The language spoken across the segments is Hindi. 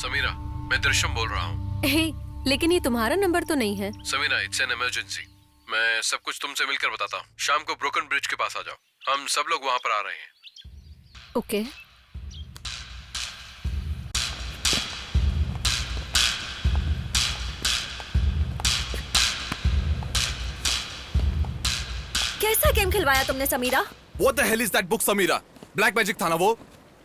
समीरा, मैं दृश्यम बोल रहा हूँ। हे, लेकिन ये तुम्हारा नंबर तो नहीं है। Samira, it's an emergency. मैं सब कुछ तुमसे मिलकर बताता हूँ। शाम को ब्रोकन ब्रिज के पास आ जाओ। हम सब लोग वहाँ पर आ रहे हैं। ओके। कैसा गेम खिलवाया तुमने Samira? What the hell is that book, Samira? Black magic था ना वो?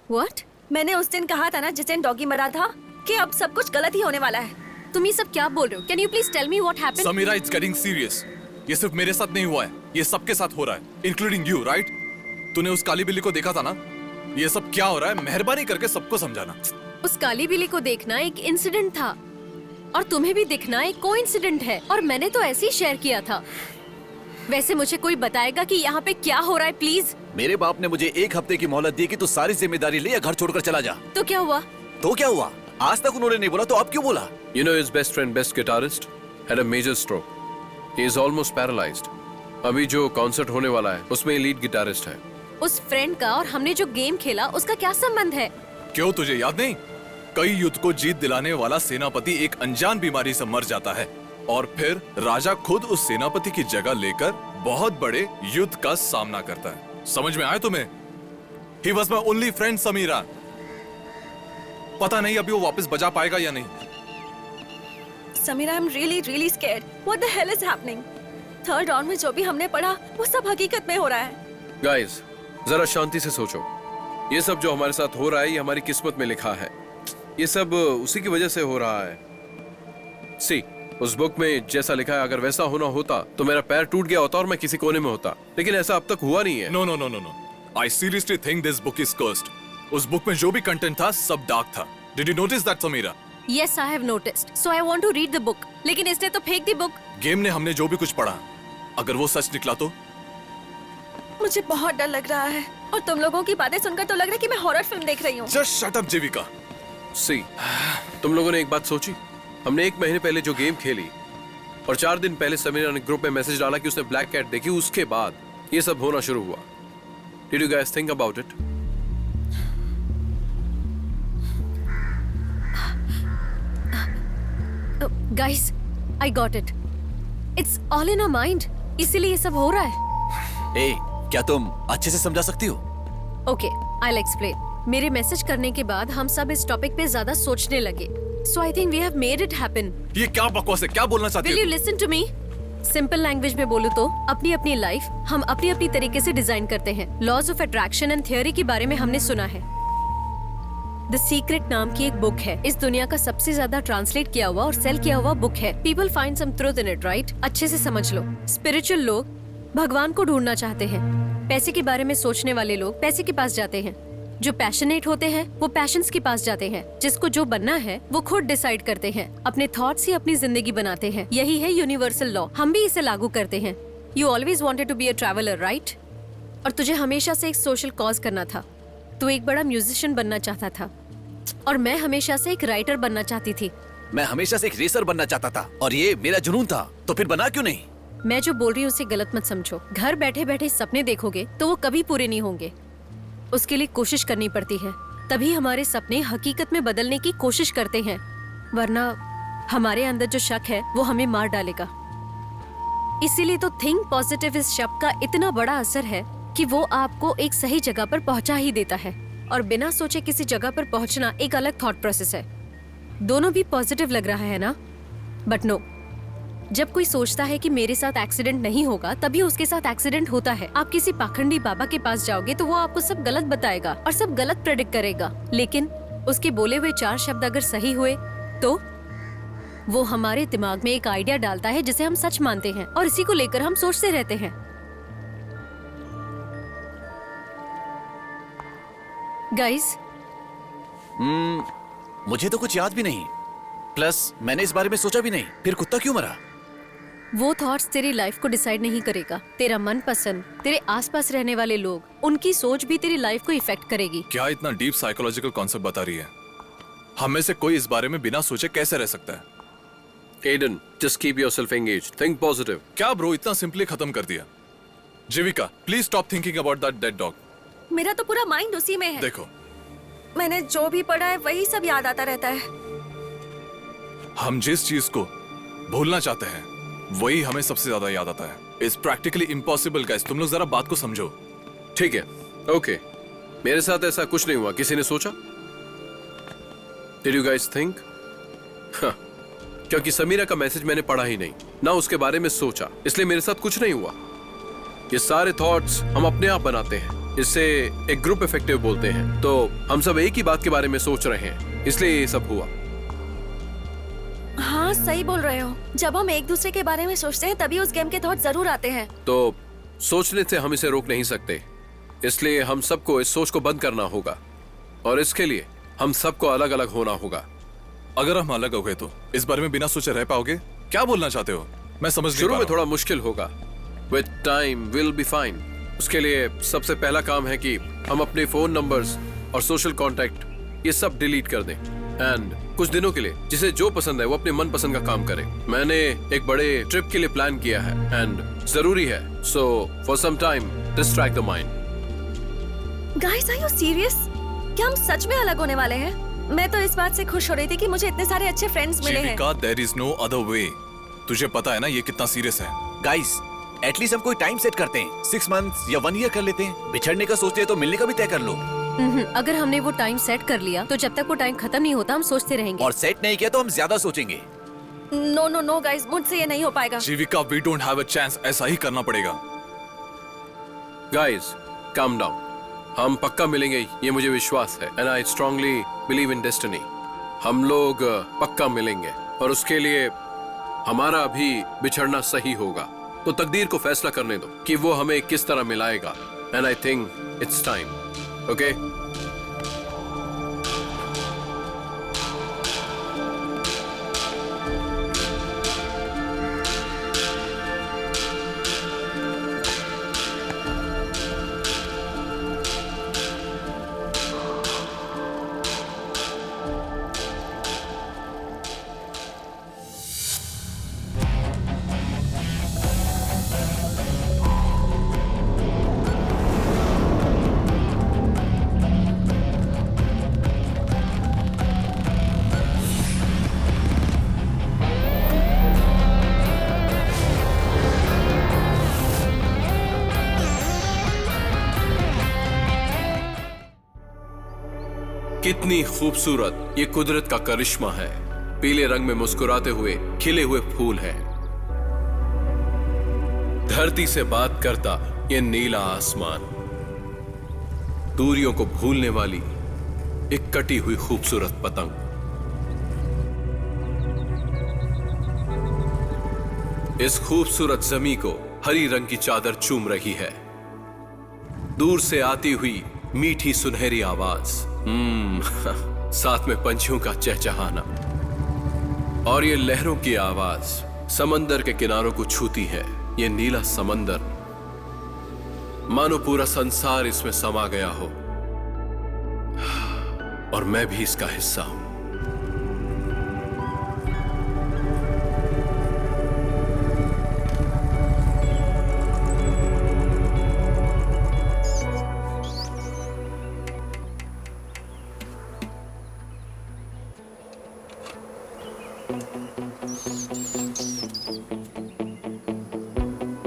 What? मैंने उस दिन कहा था ना जिस दिन डॉगी मरा था कि अब सब कुछ गलत ही होने वाला है। तुम ये सब क्या बोल रहे हो? Can you please tell me what happened? Samira, it's getting serious. ये सिर्फ मेरे साथ नहीं हुआ है, ये सबके साथ हो रहा है, including you, right? तूने उस काली बिल्ली को देखा था ना? ये सब क्या हो रहा है? मेहरबानी करके सबको समझाना। उस काली बिल्ली को देखना एक इंसिडेंट था और तुम्हें भी दिखना एक कोइंसिडेंट है, और मैंने तो ऐसे ही शेयर किया था। वैसे मुझे कोई बताएगा कि यहाँ पे क्या हो रहा है, प्लीज? मेरे बाप ने मुझे 1 हफ्ते की मोहलत दी कि तू सारी जिम्मेदारी ले या घर छोड़कर चला जा। तो क्या हुआ? तो क्या हुआ? आज तक उन्होंने नहीं बोला, तो अब क्यों बोला? You know his best friend, best guitarist, had a major stroke. He is almost paralyzed. अभी जो कॉन्सर्ट होने वाला है उसमें लीड गिटारिस्ट है। उस फ्रेंड का और हमने जो गेम खेला उसका क्या संबंध है? क्यों, तुझे याद नहीं? कई युद्ध को जीत दिलाने वाला सेनापति एक अनजान बीमारी से मर जाता है और फिर राजा खुद उस सेनापति की जगह लेकर बहुत बड़े युद्ध का सामना करता है। समझ में आया तुम्हें? He was my only friend, Samira. पता नहीं अभी वो वापस बजा पाएगा या नहीं। Samira, I'm really scared. What the hell is happening? Third round में जो भी हमने पढ़ा वो सब हकीकत में हो रहा है। गाइस, जरा शांति से सोचो। ये सब जो हमारे साथ हो रहा है ये हमारी किस्मत में लिखा है। ये सब उसी की वजह से हो रहा है। सी, उस बुक में जैसा लिखा है अगर वैसा होना होता तो मेरा पैर टूट गया होता और मैं किसी कोने में होता, लेकिन ऐसा अब तक हुआ नहीं है। No no no no no, I seriously think this book is cursed. उस बुक में जो भी कंटेंट था सब डार्क था। Did you notice that, Samira? Yes, I have noticed. So I want to read the book. लेकिन इसने तो फेंक दी बुक। गेम ने हमने जो भी कुछ पढ़ा, अगर वो सच निकला तो? मुझे बहुत डर लग रहा है और तुम लोगों की बातें सुनकर तो लग रहा है कि मैं हॉरर फिल्म देख रही हूँ। Just shut up, जीविका। सी, तुम लोगों ने एक बात सोची? हमने 1 महीने पहले जो गेम खेली और 4 दिन पहले समीरा ने ग्रुप में मैसेज डाला कि उसने ब्लैक कैट देखी, उसके बाद ये सब होना शुरू हुआ। Did you guys think about it? Guys, I got it. It's all in our mind. इसीलिए ये सब हो रहा है। ए, क्या तुम अच्छे से समझा सकती हो? Okay, I'll explain. मेरे मैसेज करने के बाद हम सब इस टॉपिक पे ज्यादा सोचने लगे। So I think we have made it happen. ये क्या बकवास है? क्या बोलना चाहती Will हो? you listen to me? Simple language में बोलूं तो अपनी अपनी लाइफ हम अपनी अपनी तरीके से डिजाइन करते हैं। Laws of attraction and theory के बारे में हमने सुना है। द सीक्रेट नाम की एक बुक है, इस दुनिया का सबसे ज्यादा ट्रांसलेट किया हुआ और सेल किया हुआ बुक है। People find some truth in it, right? अच्छे से समझ लो। स्पिरिचुअल लोग भगवान को ढूंढना चाहते हैं। पैसे के बारे में सोचने वाले लोग पैसे के पास जाते हैं। जो पैशनेट होते हैं वो पैशंस के पास जाते हैं। जिसको जो बनना है वो खुद डिसाइड करते हैं। अपने थॉट्स ही अपनी जिंदगी बनाते हैं। यही है यूनिवर्सल लॉ। हम भी इसे लागू करते हैं। You always wanted to be a traveller, right? और तुझे हमेशा से एक सोशल कॉज करना था। तू एक बड़ा म्यूजिशियन बनना चाहता था और मैं हमेशा से एक राइटर बनना चाहती थी। मैं हमेशा से एक रेसर बनना चाहता था और ये मेरा जुनून था, तो फिर बना क्यों नहीं? मैं जो बोल रही हूँ उसे गलत मत समझो। घर बैठे बैठे सपने देखोगे तो वो कभी पूरे नहीं होंगे। उसके लिए कोशिश करनी पड़ती है, तभी हमारे सपने हकीकत में बदलने की कोशिश करते हैं। वरना हमारे अंदर जो शक है वो हमें मार डालेगा। इसीलिए तो थिंक पॉजिटिव इस शब्द का इतना बड़ा असर है कि वो आपको एक सही जगह पर पहुंचा ही देता है। और बिना सोचे किसी जगह पर पहुंचना एक अलग थॉट प्रोसेस है। दोनों भी पॉजिटिव लग रहा है ना? बट नो, जब कोई सोचता है कि मेरे साथ एक्सीडेंट नहीं होगा तभी उसके साथ एक्सीडेंट होता है। आप किसी पाखंडी बाबा के पास जाओगे तो वो आपको सब गलत बताएगा और सब गलत प्रेडिक्ट करेगा, लेकिन उसके बोले हुए 4 शब्द अगर सही हुए तो वो हमारे दिमाग में एक आइडिया डालता है जिसे हम सच मानते हैं और इसी को लेकर हम सोचते रहते हैं। गाइस, मुझे तो कुछ याद भी नहीं, प्लस मैंने इस बारे में सोचा भी नहीं। फिर कुत्ता क्यों मरा? वो थॉट्स तेरी लाइफ को डिसाइड नहीं करेगा। तेरा मनपसंद, तेरे आसपास रहने वाले लोग, उनकी सोच भी तेरी लाइफ को इफेक्ट करेगी। क्या इतना डीप साइकोलॉजिकल कॉन्सेप्ट बता रही है? हम में से कोई इस बारे में बिना सोचे कैसे रह सकता है? Aiden, just keep yourself engaged. Think positive. क्या ब्रो, इतना सिंपली खत्म कर दिया? Jeevika, please stop thinking about that dead dog. मेरा तो पूरा माइंड उसी में है। देखो, मैंने जो भी पढ़ा है वही सब याद आता रहता है। हम जिस चीज को भूलना चाहते हैं वही हमें सबसे ज्यादा याद आता है। इट्स प्रैक्टिकली इम्पॉसिबल गाइस, तुम लोग जरा बात को समझो। ठीक है, ओके, मेरे साथ ऐसा कुछ नहीं हुआ। किसी ने सोचा? Did you guys think? हाँ, क्योंकि समीरा का मैसेज मैंने पढ़ा ही नहीं, ना उसके बारे में सोचा, इसलिए मेरे साथ कुछ नहीं हुआ। ये सारे थॉट्स हम अपने आप बनाते हैं, इससे एक ग्रुप इफेक्टिव बोलते हैं। तो हम सब एक ही बात के बारे में सोच रहे हैं, इसलिए ये सब हुआ। हाँ, सही बोल रहे हो। जब हम एक दूसरे के बारे में सोचते हैं तभी उस गेम के थॉट जरूर आते हैं। तो सोचने से हम इसे रोक नहीं सकते, इसलिए हम सबको इस सोच को बंद करना होगा, और इसके लिए हम सबको अलग अलग होना होगा। अगर हम अलग हो गए तो इस बारे में बिना सोचे रह पाओगे? क्या बोलना चाहते हो? मैं समझ नहीं शुरू पा में रहा हूं। थोड़ा मुश्किल होगा, with time will be fine. उसके लिए सबसे पहला काम है कि हम अपने फोन नंबर्स और सोशल कांटेक्ट ये सब डिलीट कर दें, एंड कुछ दिनों के लिए जिसे जो पसंद है वो अपने मन पसंद का काम करे। मैंने एक बड़े ट्रिप के लिए प्लान किया है, एंड जरूरी है, so for some time distract the mind. Guys, are you serious? क्या हम सच में अलग होने वाले हैं? मैं तो इस बात से खुश हो रही थी कि मुझे इतने सारे अच्छे फ्रेंड्स मिले हैं। Jeevika, there is no other way. तुझे पता है ना ये कितना सीरियस है। गाइस, एटलीस्ट हम कोई टाइम सेट करते हैं, 6 मंथ्स या 1 ईयर कर लेते हैं। बिछड़ने का सोचते हैं तो मिलने का भी तय कर लो। अगर हमने वो टाइम सेट कर लिया तो जब तक वो टाइम खत्म नहीं होता हम सोचते रहेंगे। और सेट नहीं किया तो हम ज्यादा सोचेंगे। नो नो नो गाइस, मुझसे ये नहीं हो पाएगा। Jeevika, we don't have a chance. ऐसा ही करना पड़ेगा। Guys, calm down. हम पक्का मिलेंगे, ये मुझे विश्वास है, and I strongly believe in destiny. हम लोग पक्का मिलेंगे, और उसके लिए हमारा अभी बिछड़ना सही होगा। तो तकदीर को फैसला करने दो कि वो हमें किस तरह मिलाएगा, and I think it's time. Okay, कितनी खूबसूरत ये कुदरत का करिश्मा है। पीले रंग में मुस्कुराते हुए खिले हुए फूल हैं। धरती से बात करता ये नीला आसमान, दूरियों को भूलने वाली एक कटी हुई खूबसूरत पतंग। इस खूबसूरत जमी को हरी रंग की चादर चूम रही है। दूर से आती हुई मीठी सुनहरी आवाज, साथ में पंछियों का चहचहाना, और ये लहरों की आवाज समंदर के किनारों को छूती है। ये नीला समंदर मानो पूरा संसार इसमें समा गया हो, और मैं भी इसका हिस्सा हूं।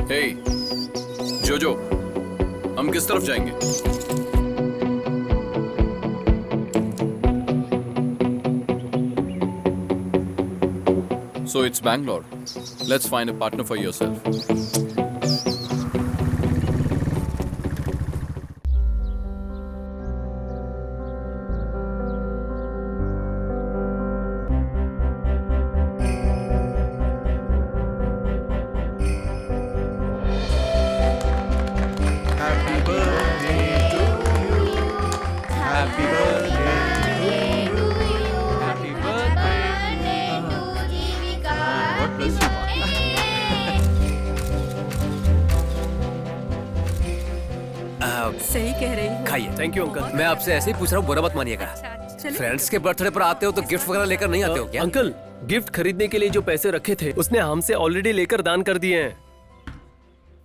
हे जोजो, हम किस तरफ जाएंगे? So it's Bangalore. Let's find a partner for yourself. सही कह रही है। खाइए। Thank you uncle. मैं आपसे ऐसे ही पूछ रहा हूँ, बुरा मत मानिएगा। फ्रेंड्स के बर्थडे पर आते हो तो गिफ्ट वगैरह लेकर नहीं आते हो क्या? अंकल, गिफ्ट खरीदने के लिए जो पैसे रखे थे उसने हमसे ऑलरेडी लेकर दान कर दिए हैं।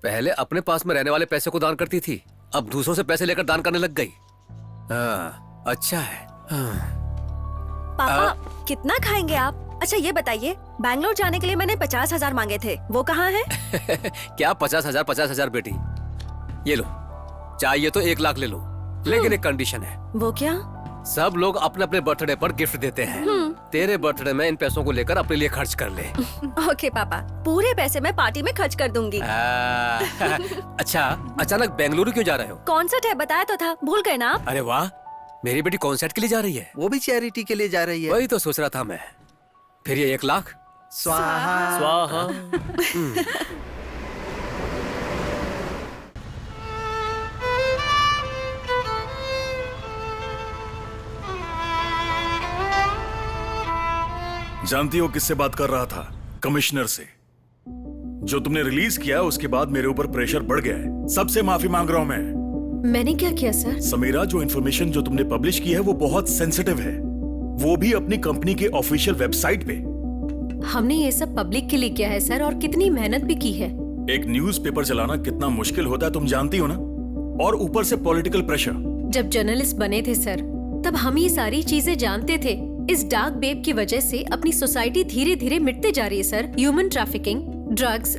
पहले अपने पास में रहने वाले पैसे को दान करती थी, अब दूसरों से पैसे लेकर दान करने लग गई। हाँ, अच्छा है। पापा, कितना खाएंगे आप? अच्छा ये बताइए, बैंगलोर जाने के लिए मैंने 50,000 मांगे थे, वो कहाँ है? क्या 50,000 बेटी? ये लो, चाहिए तो 1 लाख ले लो, लेकिन एक कंडीशन है। वो क्या? सब लोग अपने अपने बर्थडे पर गिफ्ट देते हैं। तेरे बर्थडे में इन पैसों को लेकर अपने लिए खर्च कर ले। ओके पापा, पूरे पैसे मैं पार्टी में खर्च कर दूंगी। अच्छा, अचानक बेंगलुरु क्यों जा रहे हो? कॉन्सर्ट है, बताया तो था, भूल गए ना आप? अरे वाह, मेरी बेटी कॉन्सर्ट के लिए जा रही है। वो भी चैरिटी के लिए जा रही है। वही तो सोच रहा था मैं। फिर ये 1 लाख स्वाहा। स्वाहा। जानती हो किससे बात कर रहा था? कमिश्नर से। जो तुमने रिलीज किया उसके बाद मेरे ऊपर प्रेशर बढ़ गया है। सबसे माफी मांग रहा हूं मैं। मैंने क्या किया सर? समीरा, जो इन्फॉर्मेशन जो तुमने पब्लिश की है वो बहुत सेंसिटिव है, वो भी अपनी कंपनी के ऑफिशियल वेबसाइट पे। हमने ये सब पब्लिक के लिए किया है सर, और कितनी मेहनत भी की है। एक न्यूज़पेपर चलाना कितना मुश्किल होता है तुम जानती हो ना, और ऊपर से पॉलिटिकल प्रेशर। जब जर्नलिस्ट बने थे सर, तब हम ये सारी चीजें जानते थे। इस डार्क वेब की वजह से अपनी सोसाइटी धीरे धीरे मिटते जा रही है सर। ह्यूमन ट्रैफिकिंग, ड्रग्स,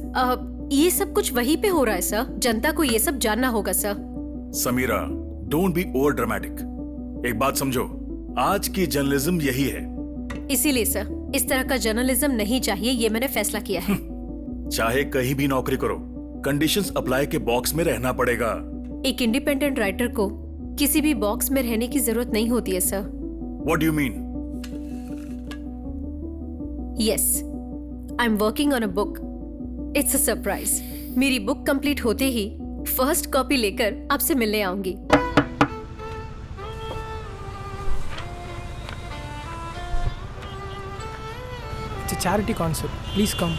ये सब कुछ वहीं पे हो रहा है सर। जनता को ये सब जानना होगा sir. Samira, don't be over dramatic. एक बात समझो, आज की जर्नलिज्म यही है। इसीलिए सर, इस तरह का जर्नलिज्म नहीं चाहिए, ये मैंने फैसला किया है। चाहे कहीं भी नौकरी करो, कंडीशंस अप्लाई के बॉक्स में रहना पड़ेगा। एक इंडिपेंडेंट राइटर को किसी भी बॉक्स में रहने की जरूरत नहीं होती है sir. What do you mean? Yes, I'm working on a book. It's a surprise. मेरी बुक कंप्लीट होते ही फर्स्ट कॉपी लेकर आपसे मिलने आऊंगी। It's a charity concept. Please come.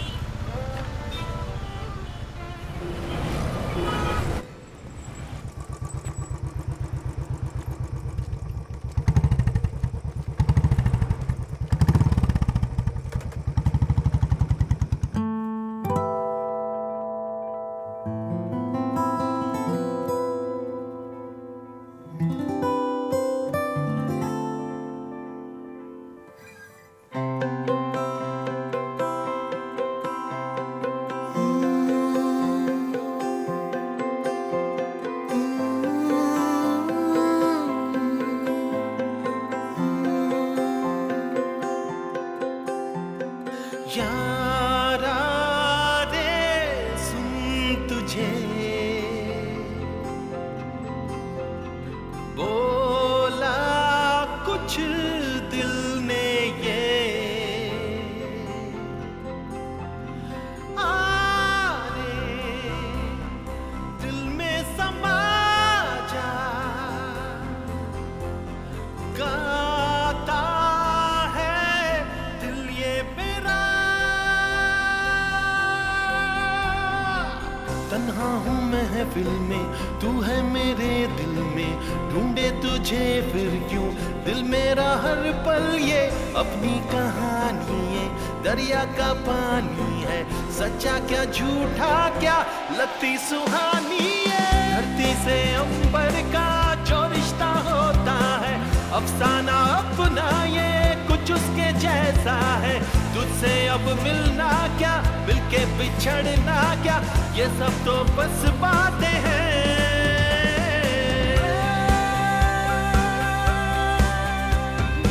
तन्हा हूँ महफिल में, तू है मेरे दिल में, ढूंढे तुझे फिर क्यों दिल मेरा हर पल। ये अपनी कहानी है, दरिया का पानी है, सच्चा क्या झूठा क्या लगती सुहानी है। धरती से अंबर का जो रिश्ता होता है, अफसाना अपना ये कुछ उसके जैसा है। तुझसे अब मिलना क्या, मिलके बिछड़ना क्या, ये सब तो बस बातें हैं।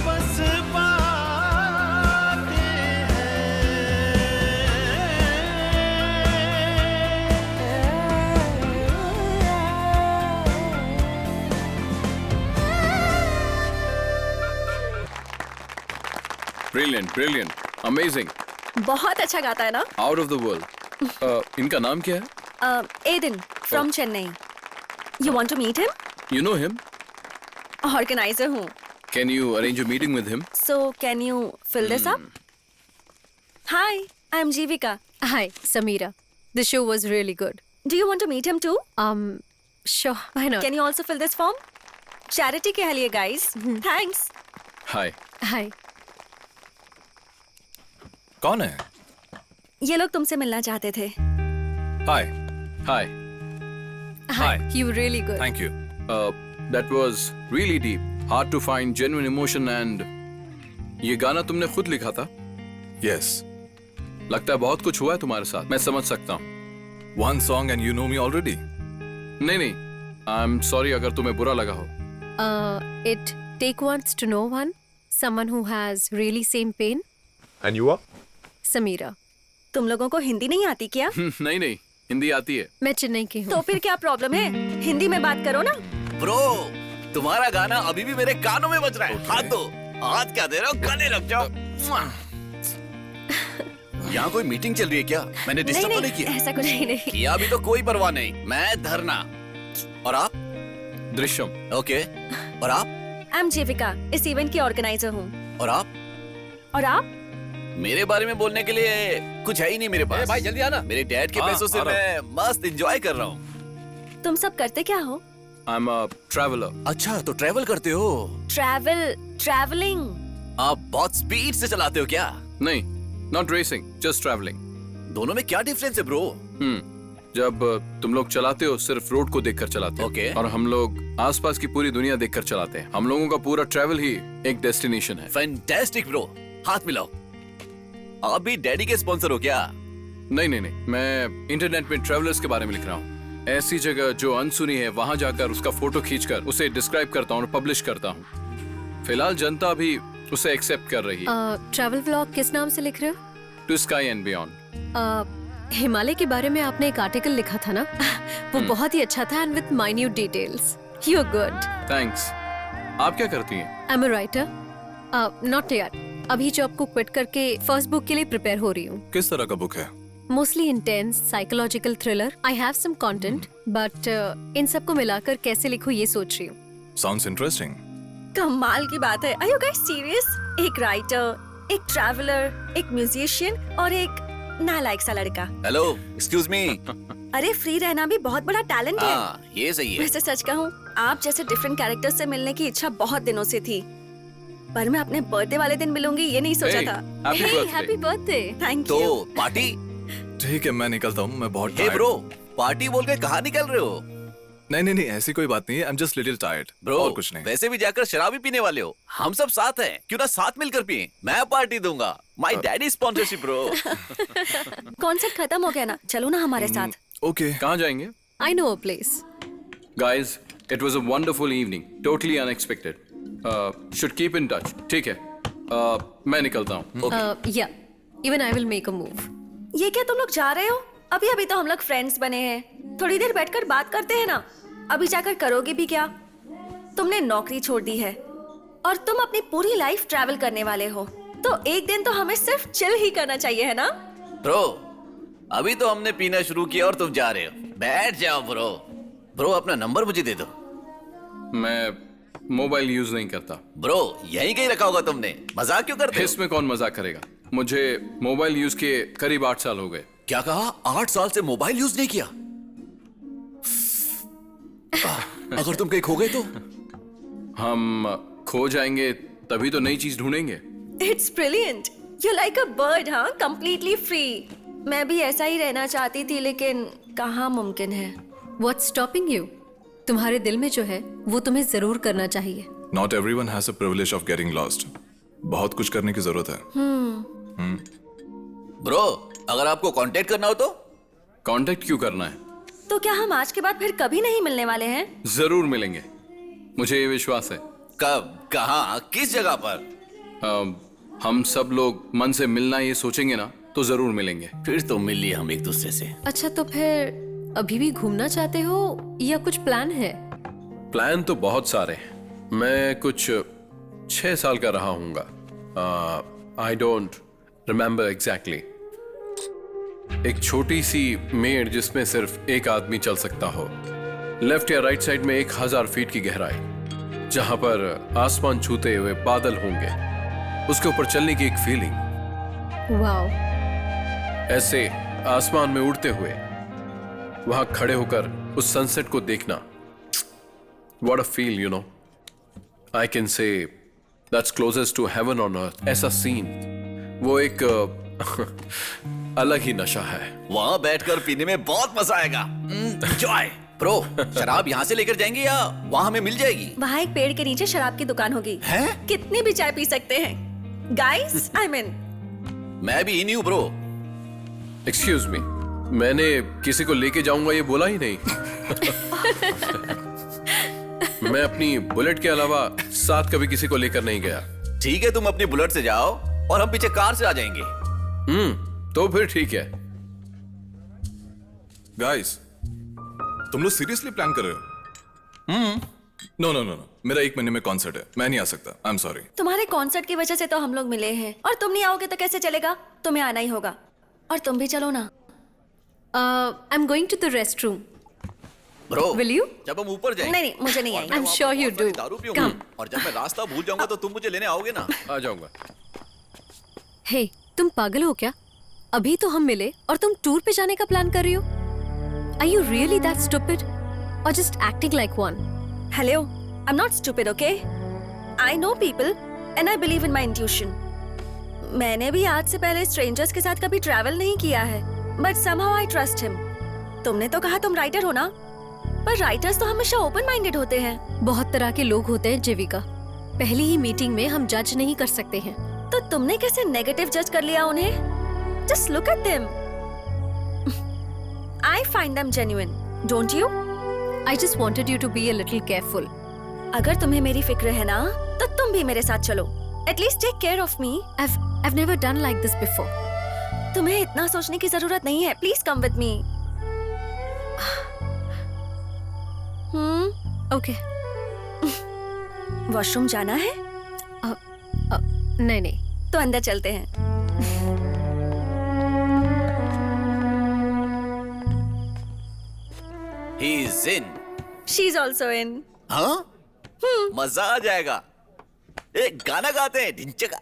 बस बातें ब्रिलियंट, ब्रिलियंट, अमेजिंग। बहुत अच्छा गाता है ना? Out of the world. इनका नाम क्या है? Aidan from Chennai. You want to meet him? You know him? Organiser हूँ। Can you arrange a meeting with him? So can you fill this up? Hi, I am Jeevika. Hi, Samira. The show was really good. Do you want to meet him too? Sure, why not? Can you also fill this form? Charity के लिए guys. Thanks. हाय। Hi. कौन है? ये लोग तुमसे मिलना चाहते थे। हाय। हाय। Hi. You were really good. Thank you. That was really deep. Hard to find genuine emotion and ये गाना तुमने खुद लिखा था? Yes. लगता है बहुत कुछ हुआ है तुम्हारे साथ, मैं समझ सकता हूँ। One song and you know me already. नहीं नहीं, आई एम सॉरी अगर तुम्हें बुरा लगा हो। It take wants to know one, someone who has really same pain. And you are? Samira. तुम लोगों को हिंदी नहीं आती क्या? नहीं नहीं, हिंदी आती है। मैं चेन्नई की हूँ। तो फिर क्या प्रॉब्लम है? हिंदी में बात करो ना। ब्रो, तुम्हारा गाना अभी भी मेरे कानों में बज रहा है। हाथ दो, हाथ क्या दे रहे हो? गले लग जाओ। यहाँ कोई मीटिंग चल रही है क्या? मैंने डिस्टर्ब तो नहीं किया? ऐसा कुछ नहीं किया भी तो कोई परवाह नहीं। मैं धरना। और आप? दृश्यम। ओके। और आप? आई एम जीविका, इस इवेंट की ऑर्गेनाइजर हूँ। और आप? और आप? मेरे बारे में बोलने के लिए कुछ है ही नहीं मेरे पास। भाई जल्दी आना। मेरे डैड के पैसों से मैं मस्त एंजॉय कर रहा हूँ। तुम सब करते क्या हो? आई एम अ ट्रैवलर। अच्छा, तो ट्रैवल करते हो? ट्रैवलिंग। आप बहुत स्पीड से चलाते हो क्या? नहीं, नॉट रेसिंग, जस्ट ट्रैवलिंग। दोनों में क्या डिफरेंस है ब्रो? जब तुम लोग चलाते हो सिर्फ रोड को देखकर चलाते हो। Okay. और हम लोग आसपास की पूरी दुनिया देखकर चलाते हैं। हम लोगों का पूरा ट्रैवल ही एक डेस्टिनेशन है। फैंटास्टिक ब्रो, हाथ मिलाओ। आप भी डैडी के स्पॉन्सर हो क्या? नहीं नहीं नहीं, मैं इंटरनेट में ट्रैवलर्स के बारे में लिख रहा हूँ। ऐसी जगह जो अनसुनी है वहां जाकर उसका फोटो खींचकर उसे डिस्क्राइब करता हूँ और पब्लिश करता हूँ। फिलहाल जनता भी उसे एक्सेप्ट कर रही है। ट्रैवल व्लॉग किस नाम से लिख रहे हो? To sky and beyond. Himalaya के बारे में आपने एक आर्टिकल लिखा था ना? वो बहुत ही अच्छा था and with minute details. You are good. Thanks. आप क्या करती हैं? I am a writer. Not यार, अभी जॉब को क्विट करके फर्स्ट बुक के लिए प्रिपेयर हो रही हूँ। किस तरह का बुक है? Mostly intense psychological thriller. I have some content, but इन सबको मिलाकर कैसे लिखूं ये सोच रही हूँ। Sounds interesting. कमाल की बात है। Are you guys serious? एक राइटर, एक ट्रैवलर, एक म्यूजिशियन और एक नालायक सा लड़का। Hello, excuse me. अरे फ्री रहना भी बहुत बड़ा टैलेंट है। हाँ, ये सही है। वैसे सच कहूँ, आप जैसे डिफरेंट कैरेक्टर्स से मिलने की इच्छा बहुत दिनों से थी, पर मैं अपने बर्थडे वाले दिन मिलूंगी ये नहीं सोचा था। Happy birthday. Thank you. तो पार्टी? ठीक है, मैं निकलता हूँ, मैं बहुत हे tired ब्रो, पार्टी बोल के कहाँ निकल रहे हो? नहीं, ऐसी कोई बात नहीं है। I'm just little tired. Bro, और कुछ नहीं। वैसे भी जाकर शराब ही पीने वाले हो। हम सब साथ हैं, क्यों ना साथ मिलकर पिए? मैं पार्टी दूंगा। My daddy sponsorship bro. Concert खत्म हो गया ना, चलो ना हमारे साथ। ओके। कहाँ जाएंगे? I know a place. Guys, it was a wonderful evening, totally unexpected. Should keep in touch. ठीक है, मैं निकलता हूँ। या even I will make a move. ये क्या तुम लोग जा रहे हो? अभी तो हम लोग फ्रेंड्स बने हैं। थोड़ी देर बैठकर बात करते हैं ना। अभी जाकर करोगे भी क्या? तुमने नौकरी छोड़ दी है और तुम अपनी पूरी लाइफ ट्रैवल करने वाले हो, तो एक दिन तो हमें सिर्फ चिल ही करना चाहिए, है ना? ब्रो, अभी तो हमने पीना शुरू किया और तुम जा रहे हो। बैठ जाओ ब्रो। ब्रो, अपना नंबर मुझे दे दो। मैं मोबाइल यूज नहीं करता। ब्रो, यहीं कहीं रखा होगा तुमने। मजाक क्यों करते हो? इसमें कौन मजाक करेगा? मुझे मोबाइल यूज के करीब 8 साल हो गए। क्या कहा? 8 साल से मोबाइल यूज नहीं किया? अगर तुम कहीं खो गए तो? हम खो जाएंगे तभी तो नई चीज ढूंढेंगे। It's brilliant. You like a bird, हाँ, कंप्लीटली फ्री। मैं भी ऐसा ही रहना चाहती थी, लेकिन कहाँ मुमकिन है। What's stopping you? तुम्हारे दिल में जो है वो तुम्हें जरूर करना चाहिए। Not everyone has a privilege of getting lost. बहुत कुछ करने की जरूरत है। ब्रो, अगर आपको कांटेक्ट करना हो तो? कांटेक्ट क्यों करना है? तो क्या हम आज के बाद फिर कभी नहीं मिलने वाले हैं? जरूर मिलेंगे, मुझे ये विश्वास है। कब, कहाँ, किस जगह पर? हम सब लोग मन से मिलना ये सोचेंगे ना तो जरूर मिलेंगे। फिर तो मिल लिए हम एक दूसरे से। अच्छा, तो फिर अभी भी घूमना चाहते हो या कुछ प्लान है? प्लान तो बहुत सारे हैं। मैं कुछ 6 साल का रहा हूँगा। I don't remember exactly. एक छोटी सी मेड़ जिसमें सिर्फ एक आदमी चल सकता हो। लेफ्ट या राइट साइड में 1000 फीट की गहराई, जहां पर आसमान छूते हुए बादल होंगे, उसके ऊपर चलने की एक फीलिंग। वाओ। ऐसे आसमान में उड़ते हुए वहां खड़े होकर उस सनसेट को देखना, what a feel, you know. I can say that's closest to heaven on earth. ऐसा सीन, वो एक अलग ही नशा है। वहाँ बैठकर पीने में बहुत मजा आएगा। एंजॉय। ब्रो, शराब यहाँ से लेकर जाएंगे या वहाँ हमें मिल जाएगी? वहाँ एक पेड़ के नीचे शराब की दुकान होगी। है? कितनी भी चाय पी सकते हैं। गाइस, आई मीन मैं भी इन हूँ ब्रो। एक्सक्यूज मी, मैंने किसी को लेके जाऊंगा ये बोला ही नहीं। मैं अपनी बुलेट के अलावा साथ कभी किसी को लेकर नहीं गया। ठीक है, तुम अपनी बुलेट से जाओ और हम पीछे कार से आ जाएंगे। तो फिर ठीक है। गाइस, तुम लोग सीरियसली प्लान कर रहे हो? नो नो नो नो, मेरा 1 महीने में कॉन्सर्ट है, मैं नहीं आ सकता। I am sorry. तुम्हारे कॉन्सर्ट की वजह से तो हम लोग मिले हैं, और तुम नहीं आओगे तो कैसे चलेगा? तुम्हें आना ही होगा। और तुम भी चलो ना। I am going to the rest room. Bro, Will you? जब हम ऊपर जाएंगे। नहीं, मुझे नहीं आएगी। I'm sure you do. दारू पीऊंगा Come. और जब मैं रास्ता भूल जाऊंगा तो तुम मुझे लेने आओगे ना? आ जाऊंगा। हे, तुम पागल हो क्या? अभी तो हम मिले और तुम टूर पे जाने का प्लान कर रही हो? Are you really that stupid? Or just acting like one? Hello, I'm not stupid, okay? I know people and I believe in my intuition. मैंने भी आज से पहले स्ट्रेंजर्स के साथ कभी ट्रैवल नहीं किया है, but somehow I trust him. तुमने तो कहा तुम राइटर हो ना? पर राइटर्स तो हमेशा ओपन माइंडेड होते हैं। बहुत तरह के लोग होते हैं जीविका। पहली ही मीटिंग में हम जज नहीं कर सकते हैं। तो तुमने कैसे नेगेटिव जज कर लिया उन्हें? Just look at them. I find them genuine, don't you? I just wanted you to be a little careful. अगर तुम्हें मेरी फिक्र है ना, तो तुम भी मेरे साथ चलो। At least take care of me. I've never done like this before. तुम्हें इतना सोचने की जरूरत नहीं है। Please come with me. Okay. Washroom जाना है? नहीं नहीं। तो अंदर चलते हैं। He is in. She's also in. हाँ? मजा आ जाएगा। एक गाना गाते हैं ढिंचका।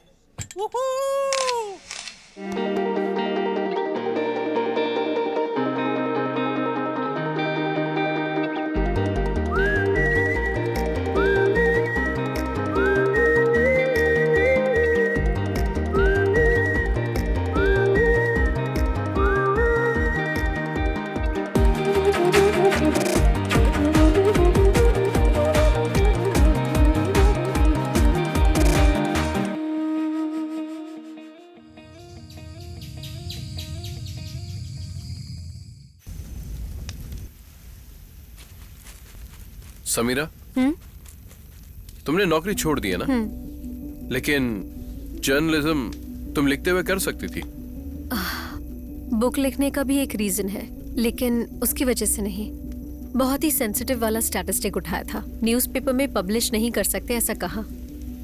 समीरा, तुमने नौकरी छोड़ दी है ना? लेकिन जर्नलिज्म तुम लिखते हुए कर सकती थी। बुक लिखने का भी एक रीजन है, लेकिन उसकी वजह से नहीं। बहुत ही सेंसिटिव वाला स्टैटिस्टिक उठाया था। न्यूज़पेपर में पब्लिश नहीं कर सकते ऐसा कहा।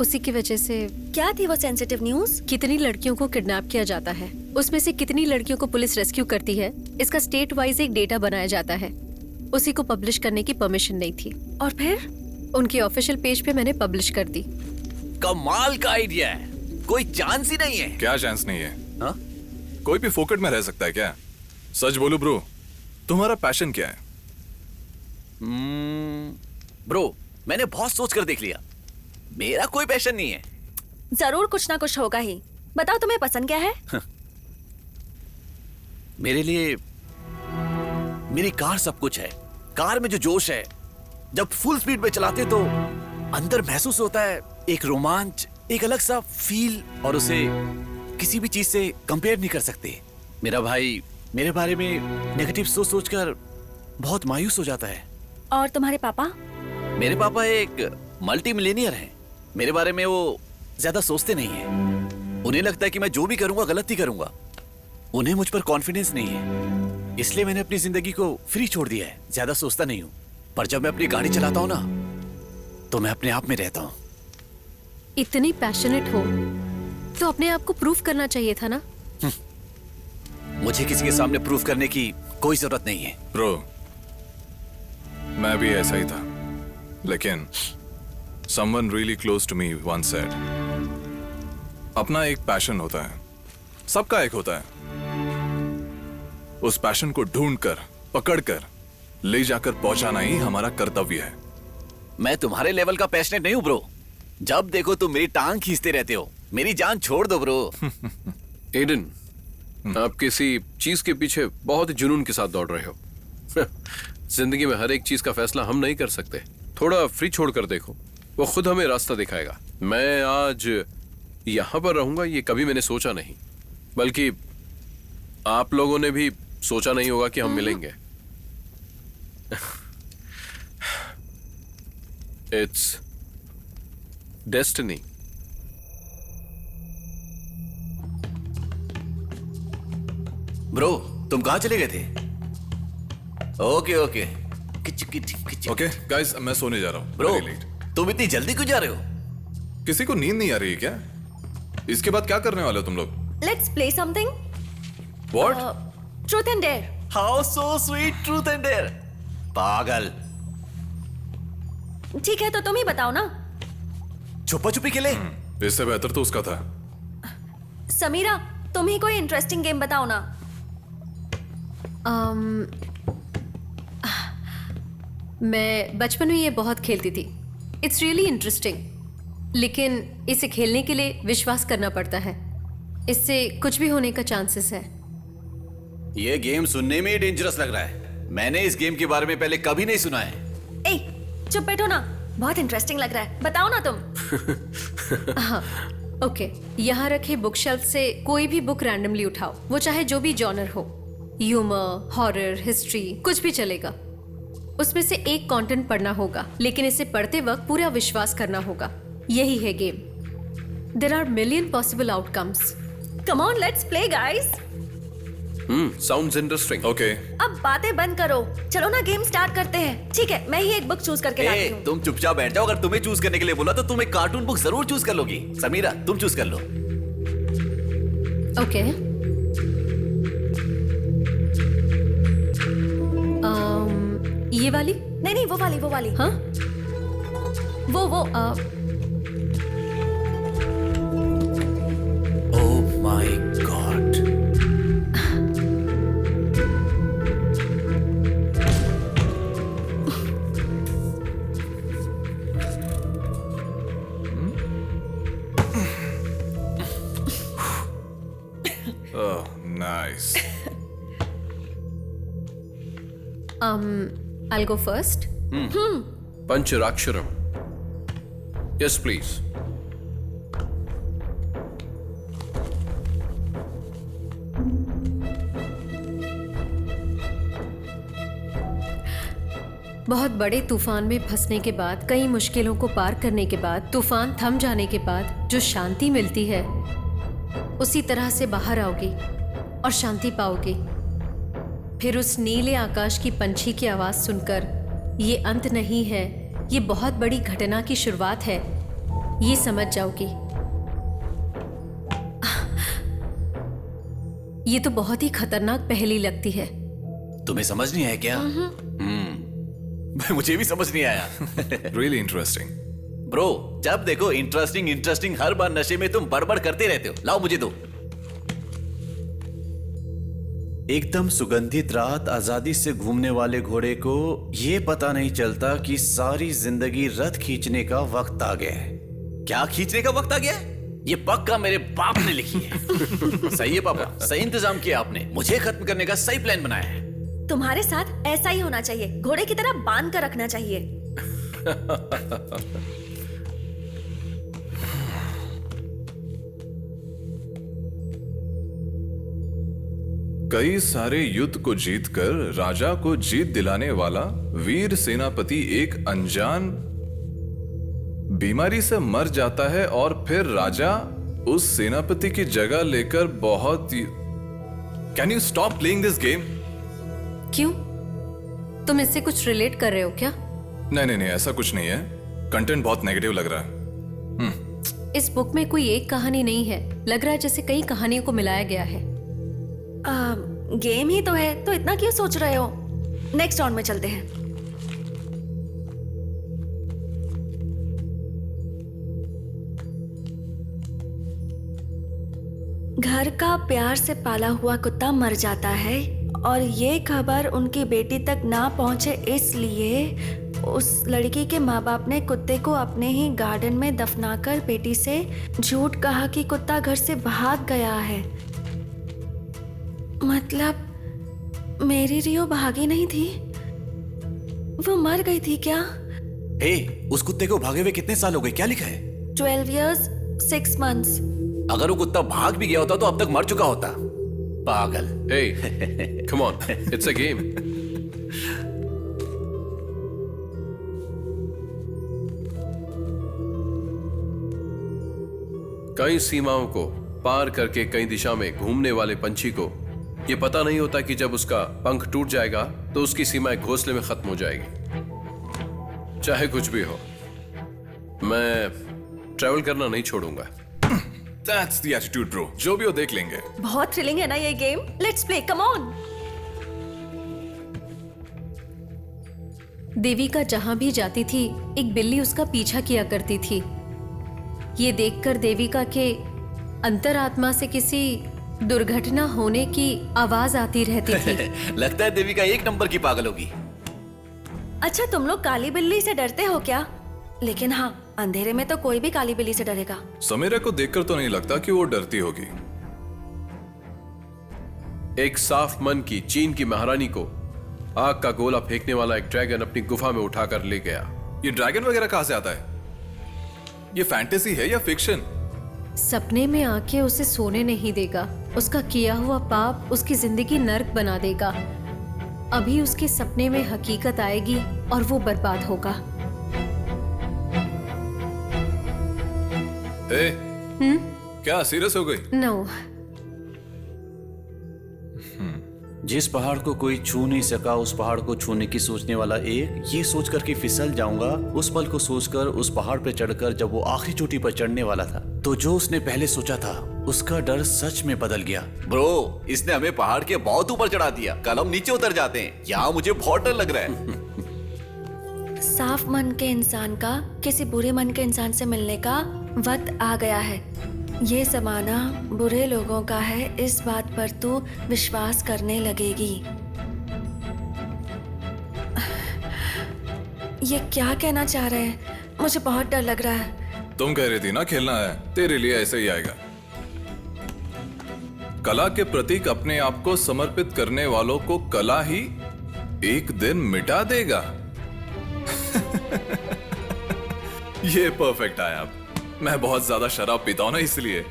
उसी की वजह से। क्या थी वो सेंसिटिव न्यूज़? कितनी लड़कियों को किडनैप किया जाता है, उसमें से कितनी लड़कियों को पुलिस रेस्क्यू करती है, इसका स्टेट वाइज एक डेटा बनाया जाता है। उसी को पब्लिश करने की परमिशन नहीं थी। और फिर उनके ऑफिशियल पेज पे मैंने पब्लिश कर दी। कमाल का आइडिया है। कोई चांस ही नहीं है। क्या चांस नहीं है? हाँ? कोई भी फोकट में रह सकता है क्या? सच बोलो ब्रो, तुम्हारा पैशन क्या है? ब्रो, मैंने बहुत सोच कर देख लिया। मेरा कोई पैशन नहीं है। जरूर कुछ ना कुछ होगा ही। बताओ तुम्हें पसंद क्या है? मेरे लिए मेरी कार सब कुछ है। कार में जो जोश है, जब फुल स्पीड पे चलाते तो अंदर महसूस होता है एक रोमांच, एक अलग सा फील, और उसे किसी भी चीज से कंपेयर नहीं कर सकते। मेरा भाई मेरे बारे में नेगेटिव सोच सोचकर बहुत मायूस हो जाता है। और तुम्हारे पापा? मेरे पापा एक मल्टी मिलियनियर हैं। मेरे बारे में वो ज्यादा सोचते नहीं है। उन्हें लगता है कि मैं जो भी करूंगा गलत ही करूंगा। उन्हें मुझ पर कॉन्फिडेंस नहीं है, इसलिए मैंने अपनी जिंदगी को फ्री छोड़ दिया है। ज्यादा सोचता नहीं हूँ। पर जब मैं अपनी गाड़ी चलाता हूँ ना, तो मैं अपने आप में रहता हूँ। इतनी पैशनेट हो तो अपने आप को प्रूफ करना चाहिए था ना। मुझे किसी के सामने प्रूफ करने की कोई जरूरत नहीं है। ब्रो, मैं भी ऐसा ही था, लेकिन someone really close to me once said, अपना एक पैशन होता है, सबका एक होता है। उस पैशन को ढूंढकर, पकड़कर, ले जाकर पहुंचाना ही हमारा कर्तव्य है। मैं तुम्हारे लेवल का पैशनेट नहीं हूं ब्रो। जब देखो तुम मेरी टांग खींचते रहते हो। मेरी जान छोड़ दो ब्रो। एडन, आप किसी चीज के पीछे बहुत ही जुनून के साथ दौड़ रहे हो। जिंदगी में हर एक चीज का फैसला हम नहीं कर सकते। थोड़ा फ्री छोड़ कर देखो, वो खुद हमें रास्ता दिखाएगा। मैं आज यहाँ पर रहूंगा ये कभी मैंने सोचा नहीं। बल्कि आप लोगों ने भी सोचा नहीं होगा कि हम मिलेंगे। It's destiny. ब्रो, तुम कहाँ चले गए थे? Okay okay. ओके गाइस, मैं सोने जा रहा हूँ। Bro, Very late। तुम इतनी जल्दी क्यों जा रहे हो? किसी को नींद नहीं आ रही है क्या? इसके बाद क्या करने वाले हो तुम लोग? Let's play something. What? Truth and dare. How so sweet, truth and dare. पागल। ठीक है, तो तुम ही बताओ ना। छुपा छुपी के लिए? इससे बेहतर तो उसका था। समीरा, तुम ही कोई इंटरेस्टिंग गेम बताओ ना। मैं बचपन में ये बहुत खेलती थी। इट्स रियली इंटरेस्टिंग, लेकिन इसे खेलने के लिए विश्वास करना पड़ता है। इससे कुछ भी होने का चांसेस है। ये गेम सुनने में ही डेंजरस लग रहा है। मैंने इस गेम के बारे में पहले कभी नहीं सुना है। ए, चुप बैठो ना, बहुत इंटरेस्टिंग लग रहा है, बताओ ना तुम। हाँ, ओके। यहाँ रखे बुक शेल्फ से कोई भी बुक रैंडमली उठाओ, वो चाहे जो भी जॉनर हो, ह्यूमर, हॉरर, हिस्ट्री, कुछ भी चलेगा। उसमें से एक कंटेंट पढ़ना होगा, लेकिन इसे पढ़ते वक्त पूरा विश्वास करना होगा। यही है game. There are million possible outcomes. Come on, let's play guys. Sounds interesting. Okay. अब बातें बंद करो, चलो ना गेम स्टार्ट करते हैं। ठीक है, मैं ही एक बुक चूज करके लाती हूँ। तुम चुपचाप बैठ जाओ। अगर तुम्हें चूज करने के लिए बोला तो तुम एक कार्टून बुक जरूर चूज कर लोगी। समीरा, तुम चूज कर लो। ओके। ये वाली? नहीं नहीं, वो वाली, वो वाली। हाँ, वो oh my God. Oh, nice. I'll go first. पंचराक्षरम। Yes please. बहुत बड़े तूफान में फंसने के बाद, कई मुश्किलों को पार करने के बाद, तूफान थम जाने के बाद जो शांति मिलती है, उसी तरह से बाहर आओगी और शांति पाओगी। फिर उस नीले आकाश की पंछी की आवाज सुनकर, ये अंत नहीं है, ये बहुत बड़ी घटना की शुरुआत है, ये समझ जाओगी। ये तो बहुत ही खतरनाक पहेली लगती है। तुम्हें समझ नहीं आया क्या? मुझे भी समझ नहीं आया। Really interesting. ब्रो, जब देखो इंटरेस्टिंग इंटरेस्टिंग, हर बार नशे में तुम बड़बड़ करते रहते हो। लाओ मुझे दो। एकदम सुगंधित रात, आजादी से घूमने वाले घोड़े को ये पता नहीं चलता कि सारी जिंदगी रथ खींचने का वक्त आ गया है। क्या खींचने का वक्त आ गया है? ये पक्का मेरे बाप ने लिखी है। सही है पापा, सही इंतजाम किया आपने। मुझे खत्म करने का सही प्लान बनाया है। तुम्हारे साथ ऐसा ही होना चाहिए, घोड़े की तरह बांध कर रखना चाहिए। कई सारे युद्ध को जीतकर राजा को जीत दिलाने वाला वीर सेनापति एक अनजान बीमारी से मर जाता है और फिर राजा उस सेनापति की जगह लेकर बहुत। Can you stop playing this game? क्यों? तुम इससे कुछ रिलेट कर रहे हो क्या? नहीं नहीं नहीं, ऐसा कुछ नहीं है। कंटेंट बहुत नेगेटिव लग रहा है। इस बुक में कोई एक कहानी नहीं है, लग रहा है जैसे कई कहानियों को मिलाया गया है। गेम ही तो है, तो इतना क्यों सोच रहे हो? नेक्स्ट राउंड में चलते हैं। घर का प्यार से पाला हुआ कुत्ता मर जाता है और ये खबर उनकी बेटी तक ना पहुंचे, इसलिए उस लड़की के माँ बाप ने कुत्ते को अपने ही गार्डन में दफनाकर बेटी से झूठ कहा कि कुत्ता घर से भाग गया है। मतलब मेरी रियो भागी नहीं थी, वो मर गई थी क्या? उस कुत्ते को भागे हुए कितने साल हो गए? क्या लिखा है? 12 years 6 months। अगर वो कुत्ता भाग भी गया होता तो अब तक मर चुका होता। पागल। Hey, come on, it's a game. कई सीमाओं को पार करके कई दिशा में घूमने वाले पंछी को यह पता नहीं होता कि जब उसका पंख टूट जाएगा तो उसकी सीमा एक घोंसले में खत्म हो जाएगी। चाहे कुछ भी हो, मैं ट्रैवल करना नहीं छोड़ूंगा। That's the attitude, bro. जो भी हो देख लेंगे। बहुत थ्रिलिंग है ना ये game. Let's play, come on. Devika जहां भी जाती थी एक बिल्ली उसका पीछा किया करती थी। ये देखकर देविका के अंतरात्मा से किसी दुर्घटना होने की आवाज आती रहती थी। लगता है देविका एक नंबर की पागल होगी। अच्छा, तुम लोग काली बिल्ली से डरते हो क्या? लेकिन हाँ, अंधेरे में तो कोई भी काली बिल्ली से डरेगा। समीरा को देखकर तो नहीं लगता कि वो डरती होगी। एक साफ मन की चीन की महारानी को आग का गोला फेंकने वाला एक ड्रैगन अपनी गुफा में उठाकर ले गया। ये ड्रैगन वगैरह कहां से आता है? ये फैंटेसी है या फिक्शन? सपने में आके उसे सोने नहीं देगा। उसका किया हुआ पाप उसकी जिंदगी नर्क बना देगा। अभी उसके सपने में हकीकत आएगी और वो बर्बाद होगा। क्या सीरियस हो गई? नो। जिस पहाड़ को कोई छू नहीं सका उस पहाड़ को छूने की सोचने वाला एक, ये सोचकर कि फिसल जाऊंगा, उस पल को सोचकर उस पहाड़ पर चढ़कर जब वो आखिरी चोटी पर चढ़ने वाला था तो जो उसने पहले सोचा था उसका डर सच में बदल गया। ब्रो, इसने हमें पहाड़ के बहुत ऊपर चढ़ा दिया। कल हम नीचे उतर जाते हैं। यहाँ मुझे बहुत डर लग रहा है। साफ मन के इंसान का किसी बुरे मन के इंसान से मिलने का वक्त आ गया है। ये जमाना बुरे लोगों का है, इस बात पर तू विश्वास करने लगेगी। ये क्या कहना चाह रहे हैं? मुझे बहुत डर लग रहा है। तुम कह रही थी ना खेलना है, तेरे लिए ऐसे ही आएगा। कला के प्रतीक अपने आप को समर्पित करने वालों को कला ही एक दिन मिटा देगा। ये परफेक्ट आया। मैं बहुत ज्यादा शराब पीता हूं ना, इसलिए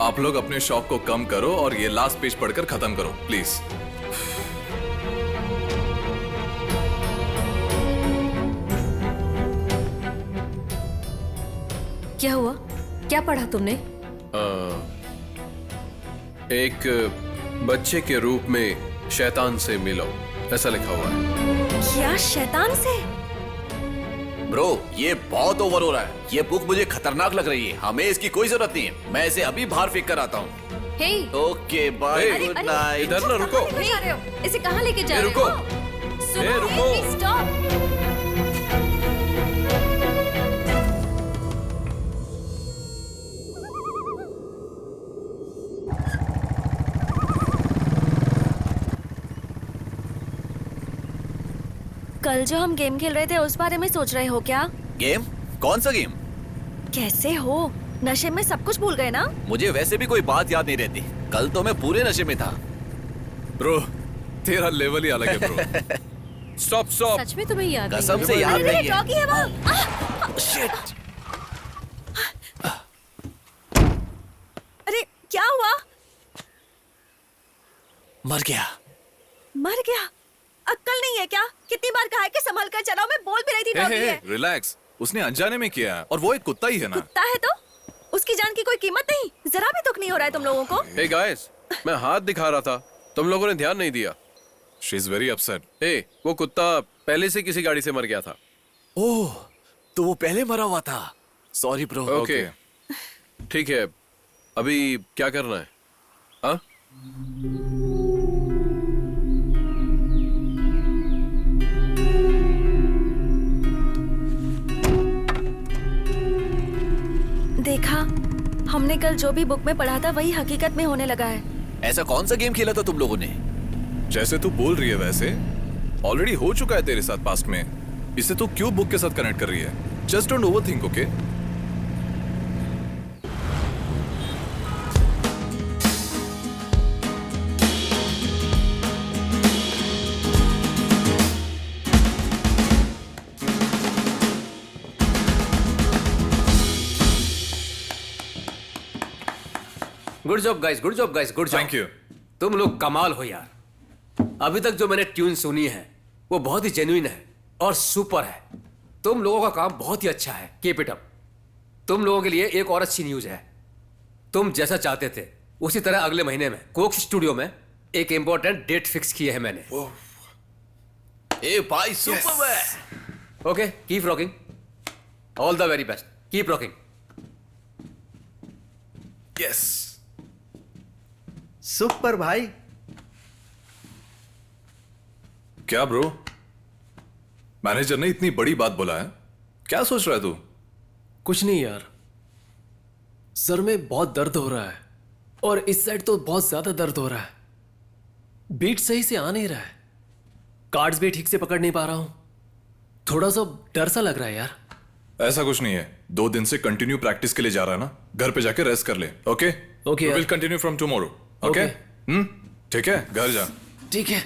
आप लोग अपने शौक को कम करो और ये लास्ट पेज पढ़कर खत्म करो प्लीज। क्या हुआ? क्या पढ़ा तुमने? एक बच्चे के रूप में शैतान से मिलो, ऐसा लिखा हुआ है। क्या शैतान से? ब्रो, ये बहुत ओवर हो रहा है। ये बुक मुझे खतरनाक लग रही है। हमें इसकी कोई जरूरत नहीं है। मैं इसे अभी बाहर फेंक कर आता हूँ। हे, ओके बाय, गुड नाइट। इधर ना रुको। कहाँ जा रहे हो? इसे कहाँ लेके जा रहे रुको। हो? सुनो, रुको। hey, stop। कल जो हम गेम खेल रहे थे उस बारे में सोच रहे हो क्या? गेम? कौन सा गेम? कैसे हो? नशे में सब कुछ भूल गए ना? मुझे वैसे भी कोई बात याद नहीं रहती। कल तो मैं पूरे नशे में था। ब्रो, तेरा लेवल ही अलग है ब्रो। Stop stop. सच में तुम्हें याद नहीं कसम है? से याद नहीं है। डॉगी है वो। शिट। अरे क्या हुआ? मर गया। मर गया? अक्ल नहीं है क्या? कितनी बार कहा है कि संभल कर चलाओ। मैं बोल भी रही थी डॉगी है। रिलैक्स, उसने अनजाने में किया है और वो एक कुत्ता ही है ना। कुत्ता है तो उसकी जान की कोई कीमत नहीं। जरा भी दुख नहीं हो रहा है तुम लोगों को? हे गाइस, मैं हाथ दिखा रहा था, तुम लोगों ने ध्यान नहीं दिया। She is very upset. Hey, वो कुत्ता पहले से किसी गाड़ी से मर गया था। ओह, तो वो पहले मरा हुआ था। Sorry bro. ओके, ठीक है। अभी क्या करना है? हाँ? देखा, हमने कल जो भी बुक में पढ़ा था वही हकीकत में होने लगा है। ऐसा कौन सा गेम खेला था तुम लोगों ने? जैसे तू बोल रही है वैसे ऑलरेडी हो चुका है तेरे साथ पास्ट में। इसे तू क्यों बुक के साथ कनेक्ट कर रही है? Just don't overthink, okay? Good job guys, good job guys, good job. Thank you. तुम लोग कमाल हो यार। अभी तक जो मैंने ट्यून सुनी है वो बहुत ही जेन्युइन है और सुपर है। तुम लोगों का काम बहुत ही अच्छा है, कीप इट अप। तुम लोगों के लिए एक और अच्छी न्यूज है। तुम जैसा चाहते थे उसी तरह अगले महीने में कोक्स स्टूडियो में एक इंपॉर्टेंट डेट फिक्स की है मैंने। ए भाई सुपर है। Okay, keep rocking. All the very best, keep rocking. Yes. Super भाई। क्या ब्रो, मैनेजर ने इतनी बड़ी बात बोला है, क्या सोच रहा है तू? कुछ नहीं यार, सर में बहुत दर्द हो रहा है और इस साइड तो बहुत ज्यादा दर्द हो रहा है। बीट सही से आ नहीं रहा है, कार्ड्स भी ठीक से पकड़ नहीं पा रहा हूं। थोड़ा सा डर सा लग रहा है यार। ऐसा कुछ नहीं है, 2 दिन से कंटिन्यू प्रैक्टिस के लिए जा रहा है ना, घर पे जाके रेस्ट कर ले। Okay okay, will continue from tomorrow. Okay ठीक है, घर जा। ठीक है।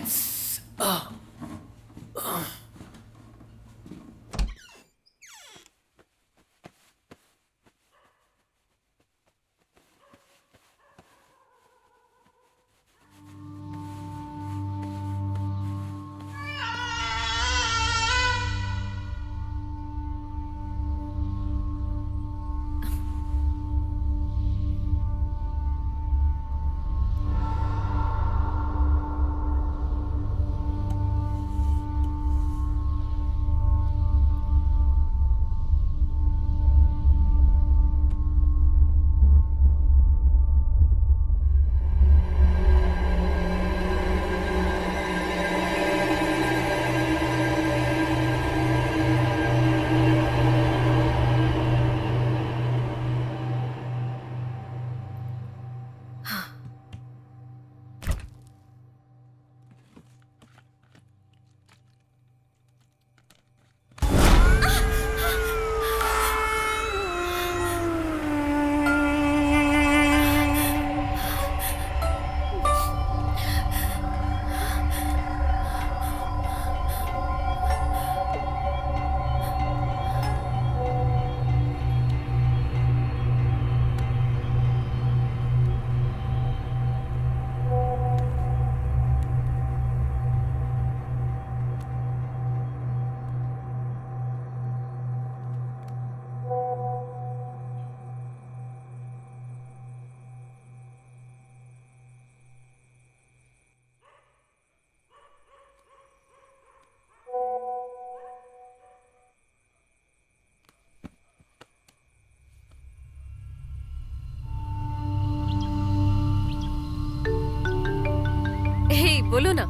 बोलो ना।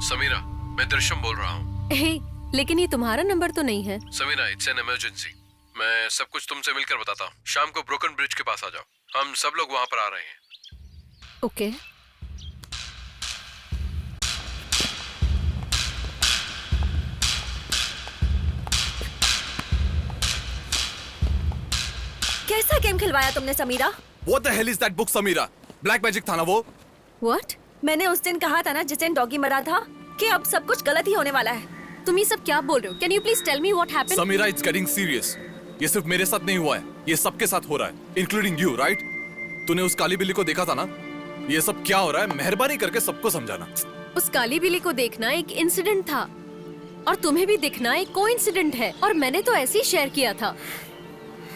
समीरा, मैं दृश्यम बोल रहा हूँ। हे, लेकिन ये तुम्हारा नंबर तो नहीं है। Samira, it's an emergency. मैं सब कुछ तुमसे मिलकर बताता हूँ। शाम को ब्रोकन ब्रिज के पास आ जाओ, हम सब लोग वहां पर आ रहे हैं। ओके। कैसा गेम खिलवाया तुमने Samira? What the hell is that book, Samira? Black magic था ना वो? What? मैंने उस दिन कहा था ना जिस दिन डॉगी मरा था कि अब सब कुछ गलत ही होने वाला है। तुम ये सब क्या बोल रहे हो? Can you please tell me what happened? Samira, it's getting serious. ये सिर्फ मेरे साथ नहीं हुआ है, ये सबके साथ हो रहा है, including you, right? तूने उस काली बिल्ली को देखा था ना? ये सब क्या हो रहा है? मेहरबानी करके सबको समझाना। उस काली बिल्ली को देखना एक इंसिडेंट था और तुम्हें भी दिखना एक कोइंसिडेंट है, और मैंने तो ऐसे ही शेयर किया था।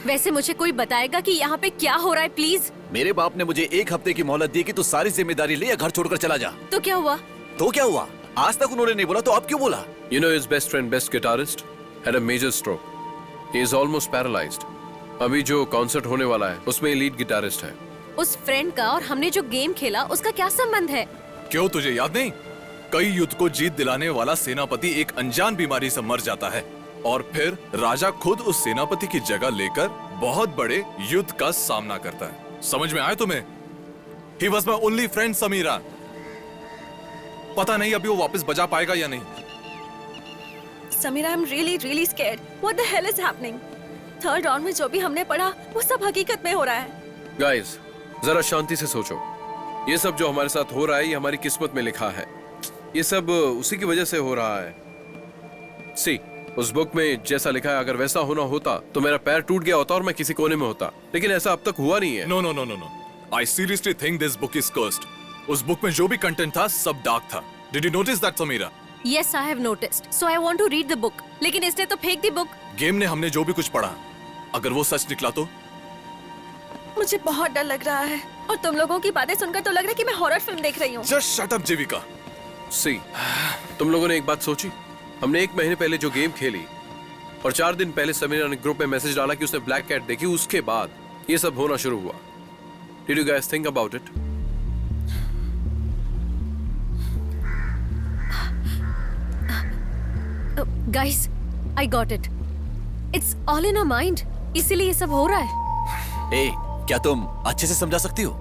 वैसे मुझे कोई बताएगा कि यहाँ पे क्या हो रहा है प्लीज? मेरे बाप ने मुझे 1 हफ्ते की मोहलत दी कि तू सारी जिम्मेदारी ले या घर छोड़कर चला जा। तो क्या हुआ? तो क्या हुआ? आज तक उन्होंने नहीं बोला, तो अब क्यों बोला? You know his best friend, best guitarist, had a major stroke. He is almost paralyzed. अभी जो कॉन्सर्ट होने वाला है उसमें लीड गिटारिस्ट है। उस फ्रेंड का और हमने जो गेम खेला उसका क्या संबंध है? क्यों, तुझे याद नहीं? कई युद्ध को जीत दिलाने वाला सेनापति एक अनजान बीमारी से मर जाता है और फिर राजा खुद उस सेनापति की जगह लेकर बहुत बड़े युद्ध का सामना करता है। समझ में आया तुम्हें? He was my only friend, Samira. पता नहीं अभी वो वापस बजा पाएगा या नहीं। Samira, I'm really scared. What the hell is happening? Third round में जो भी हमने पढ़ा वो सब हकीकत में हो रहा है। गाइस, जरा शांति से सोचो। ये सब जो हमारे साथ हो रहा है ये हमारी किस्मत में लिखा है। ये सब उसी की वजह से हो रहा है। सी, उस बुक में जैसा लिखा है अगर वैसा होना होता तो मेरा पैर टूट गया होता और मैं किसी कोने में होता, लेकिन ऐसा अब तक हुआ नहीं है। No no no no no, I seriously think this book is cursed. उस बुक में जो भी कंटेंट था सब डार्क था. Did you notice that, Samira? Yes, I have noticed. So I want to read the book. लेकिन इसने तो फेंक दी बुक. गेम ने हमने जो भी कुछ पढ़ा, अगर वो सच निकला तो? मुझे बहुत डर लग रहा है और तुम लोगों की बातें सुनकर तो लग रहा है कि मैं हॉरर फिल्म देख रही हूँ. Just shut up, जीविका. सी, तुम लोगों ने एक बात सोची? हमने 1 महीने पहले जो गेम खेली और 4 दिन पहले समीरा ने ग्रुप में मैसेज डाला कि उसने ब्लैक कैट देखी, उसके बाद ये सब होना शुरू हुआ. Did you guys think about it? Guys, I got it. It's all in our mind. इसीलिए ये सब हो रहा है. ए, क्या तुम अच्छे से समझा सकती हो?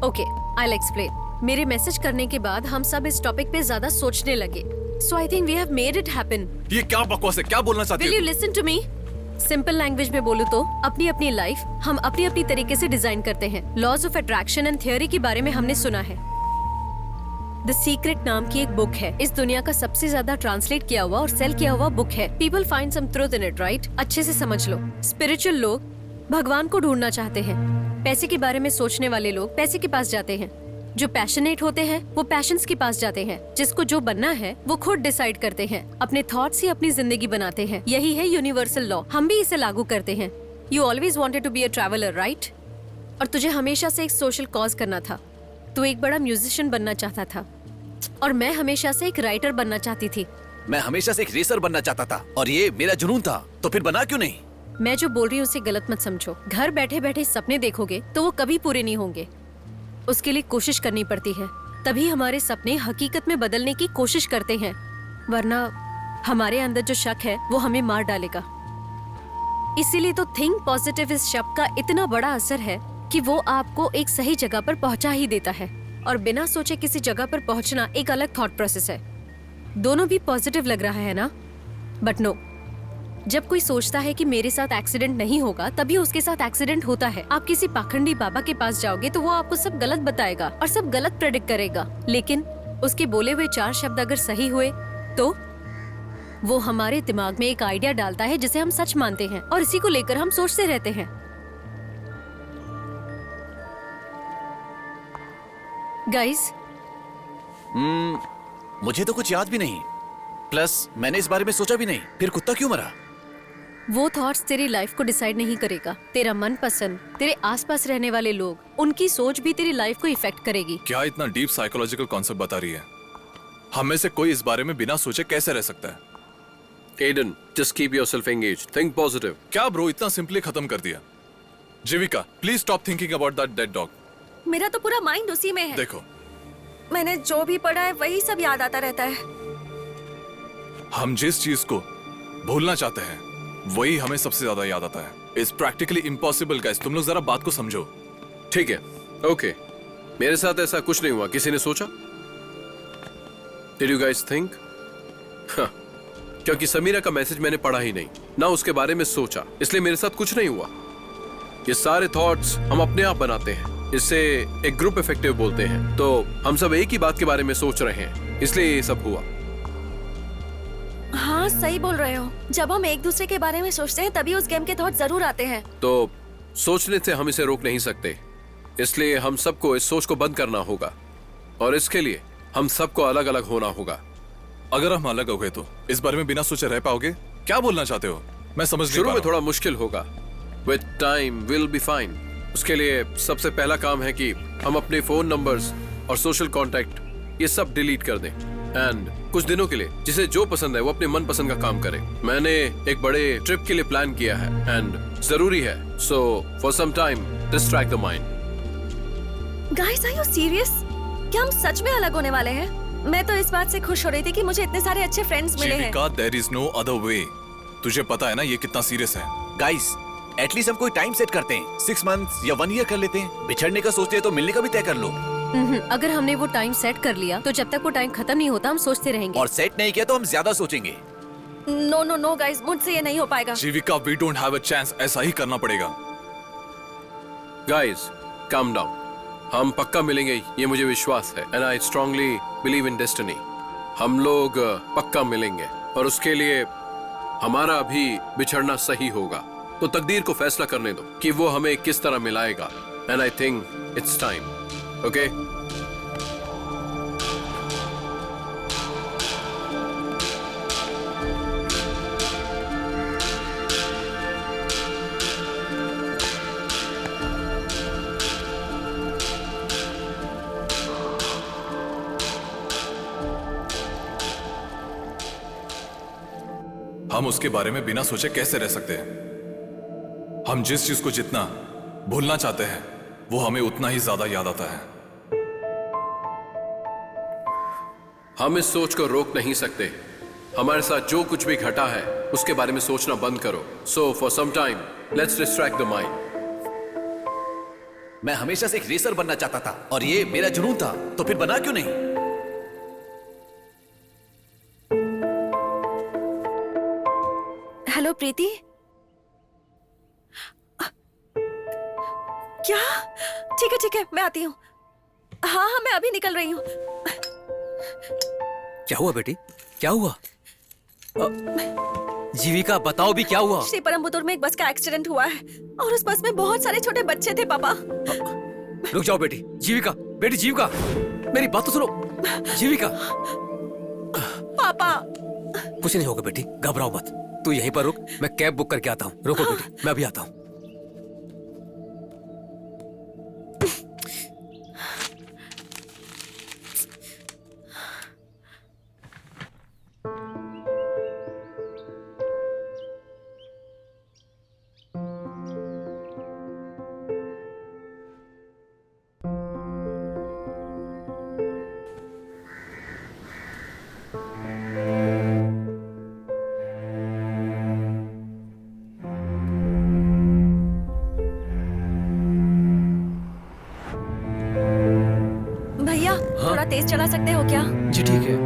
Okay, I'll explain. मेरे मैसेज करने के बाद हम सब इस टॉपिक पे ज्यादा सोचने लगे. So I think we have made it happen. ये क्या बकवास है? क्या बोलना चाहती Will हो? you listen to me? Simple language में बोलूं तो अपनी अपनी लाइफ हम अपनी अपनी तरीके से डिजाइन करते हैं. Laws of attraction and theory के बारे में हमने सुना है. द सीक्रेट नाम की एक बुक है. इस दुनिया का सबसे ज्यादा ट्रांसलेट किया हुआ और सेल किया हुआ बुक है. People find some truth in it, right? अच्छे से समझ लो. स्पिरिचुअल लोग भगवान को ढूंढना चाहते हैं. पैसे के बारे में सोचने वाले लोग पैसे के पास जाते हैं. जो पैशनेट होते हैं वो पैशंस के पास जाते हैं. जिसको जो बनना है वो खुद डिसाइड करते हैं. अपने थॉट्स ही अपनी जिंदगी बनाते हैं. यही है यूनिवर्सल लॉ. हम भी इसे लागू करते हैं. You always wanted to be a traveller, right? और तुझे हमेशा से एक सोशल कॉज करना था. तू एक बड़ा म्यूजिशियन बनना चाहता था और मैं हमेशा से एक राइटर बनना चाहती थी. मैं हमेशा से एक रेसर बनना चाहता था और ये मेरा जुनून था. तो फिर बना क्यों नहीं? मैं जो बोल रही हूँ उसे गलत मत समझो. घर बैठे बैठे सपने देखोगे तो वो कभी पूरे नहीं होंगे. उसके लिए कोशिश करनी पड़ती है. तभी हमारे सपने हकीकत में बदलने की कोशिश करते हैं. वरना हमारे अंदर जो शक है वो हमें मार डालेगा. इसीलिए तो थिंक पॉजिटिव इस शब्द का इतना बड़ा असर है कि वो आपको एक सही जगह पर पहुंचा ही देता है. और बिना सोचे किसी जगह पर पहुंचना एक अलग थॉट प्रोसेस है. दोनों भी पॉजिटिव लग रहा है ना? बट नो, जब कोई सोचता है कि मेरे साथ एक्सीडेंट नहीं होगा तभी उसके साथ एक्सीडेंट होता है. आप किसी पाखंडी बाबा के पास जाओगे तो वो आपको सब गलत बताएगा और सब गलत प्रेडिक्ट करेगा. लेकिन उसके बोले हुए 4 शब्द अगर सही हुए तो वो हमारे दिमाग में एक आइडिया डालता है जिसे हम सच मानते हैं और इसी को लेकर हम सोचते रहते हैं. गाइस, मुझे तो कुछ याद भी नहीं. प्लस मैंने इस बारे में सोचा भी नहीं. फिर कुत्ता क्यों मरा? वो थॉट्स तेरी लाइफ को डिसाइड नहीं करेगा. तेरा मनपसंद, तेरे आसपास रहने वाले लोग, उनकी सोच भी तेरी लाइफ को इफेक्ट करेगी. क्या इतना डीप साइकोलॉजिकल कॉन्सेप्ट बता रही है? हम में से कोई इस बारे में बिना सोचे कैसे रह सकता है? Aiden, just keep yourself engaged. Think positive. क्या ब्रो, इतना सिंपली खत्म कर दिया? Jeevika, please stop thinking about that dead dog. मेरा तो पूरा माइंड उसी में है. देखो, मैंने जो भी पढ़ा है वही सब याद आता रहता है. हम जिस चीज को भूलना चाहते हैं वही हमें सबसे ज्यादा याद आता है. It's practically impossible guys. तुम लोग जरा बात को समझो. ठीक है, ओके. मेरे साथ ऐसा कुछ नहीं हुआ. किसी ने सोचा? Did you guys think? क्योंकि समीरा का मैसेज मैंने पढ़ा ही नहीं, ना उसके बारे में सोचा, इसलिए मेरे साथ कुछ नहीं हुआ. ये सारे थॉट्स हम अपने आप बनाते हैं. इससे एक ग्रुप इफेक्टिव बोलते हैं. तो हम सब एक ही बात के बारे में सोच रहे हैं, इसलिए ये सब हुआ. हाँ, सही बोल रहे हो. जब हम एक दूसरे के बारे में सोचते हैं तभी उस गेम के थॉट जरूर आते हैं. तो सोचने से हम इसे रोक नहीं सकते, इसलिए हम सबको इस सोच को बंद करना होगा. और इसके लिए हम सबको अलग अलग होना होगा. अगर हम अलग हो गए तो इस बारे में बिना सोचे रह पाओगे? क्या बोलना चाहते हो? मैं समझ नहीं पा शुरू रहा में हूं. थोड़ा मुश्किल होगा. With time will be fine. उसके लिए सबसे पहला काम है कि हम अपने फोन नंबर्स और सोशल कांटेक्ट ये सब डिलीट कर दें. एंड कुछ दिनों के लिए जिसे जो पसंद है वो अपने मन पसंद का काम करे. मैंने एक बड़े ट्रिप के लिए प्लान किया है एंड जरूरी है. So for some time distract the mind. Guys, are you serious? क्या हम सच में अलग होने वाले हैं? मैं तो इस बात से खुश हो रही थी कि मुझे इतने सारे अच्छे फ्रेंड्स मिले हैं. Jeevika, there is no other way. तुझे पता है ना ये कितना सीरियस है. गाइस, एटलीस्ट हम कोई टाइम सेट करते हैं. 6 मंथ्स या 1 ईयर कर लेते हैं. बिछड़ने का सोचते हैं तो मिलने का भी तय कर लो. अगर हमने वो टाइम सेट कर लिया तो जब तक वो टाइम खत्म नहीं होता हम सोचते रहेंगे. और सेट नहीं किया तो हम ज्यादा सोचेंगे. नो नो नो गाइस, मुझसे ये नहीं हो पाएगा. Jeevika, we don't have a chance. ऐसा ही करना पड़ेगा. Guys, calm down. हम पक्का मिलेंगे, ये मुझे विश्वास है. And I strongly believe in destiny. हम लोग पक्का मिलेंगे और उसके लिए हमारा अभी बिछड़ना सही होगा. तो तकदीर को फैसला करने दो कि वो हमें किस तरह मिलाएगा. And I think it's time. Okay? हम उसके बारे में बिना सोचे कैसे रह सकते हैं? हम जिस चीज को जितना भूलना चाहते हैं वो हमें उतना ही ज्यादा याद आता है. हम इस सोच को रोक नहीं सकते. हमारे साथ जो कुछ भी घटा है उसके बारे में सोचना बंद करो. So for some time let's distract the mind. मैं हमेशा से एक रेसर बनना चाहता था और ये मेरा जुनून था, तो फिर बना क्यों नहीं? हेलो प्रीति. क्या? ठीक है, मैं आती हूँ. हाँ, मैं अभी निकल रही हूँ. क्या हुआ बेटी? क्या हुआ? जीविका बताओ भी क्या हुआ? श्री परमबुदुर में एक बस का एक्सीडेंट हुआ है और उस बस में बहुत सारे छोटे बच्चे थे पापा. रुक जाओ बेटी. जीविका, बेटी जीविका, मेरी बात तो सुनो. जीविका. पापा. कुछ नहीं होगा बेटी, घबराओ मत. तू यहीं पर रुक, मैं कैब बुक करके आता हूँ. रुको बेटी, मैं अभी आता हूँ. भैया, थोड़ा तेज चला सकते हो क्या? जी ठीक है.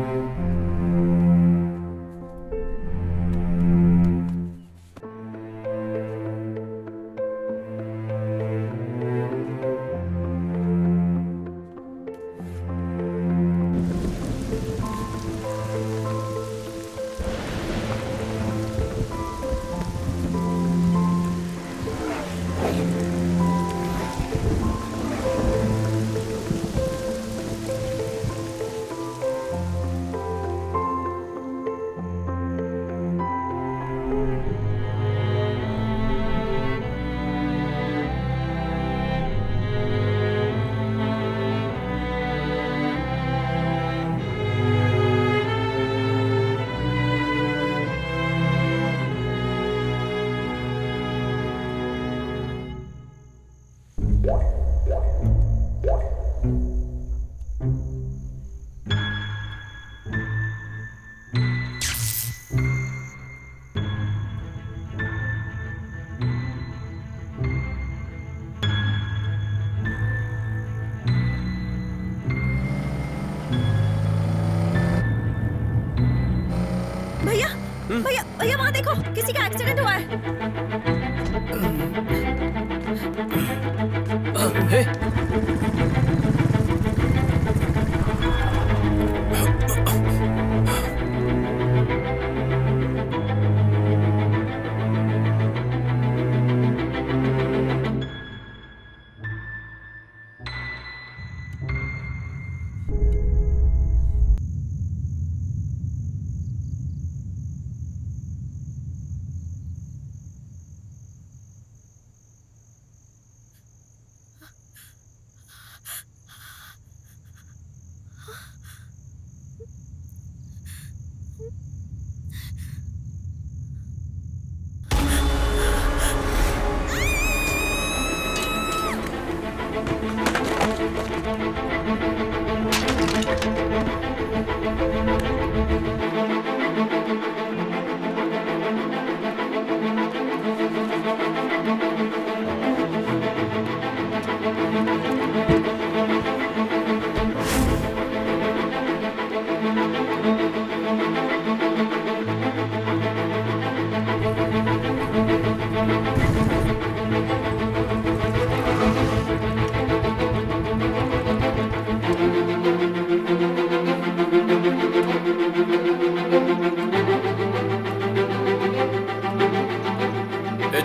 भैया वहाँ देखो, किसी का एक्सीडेंट हुआ है.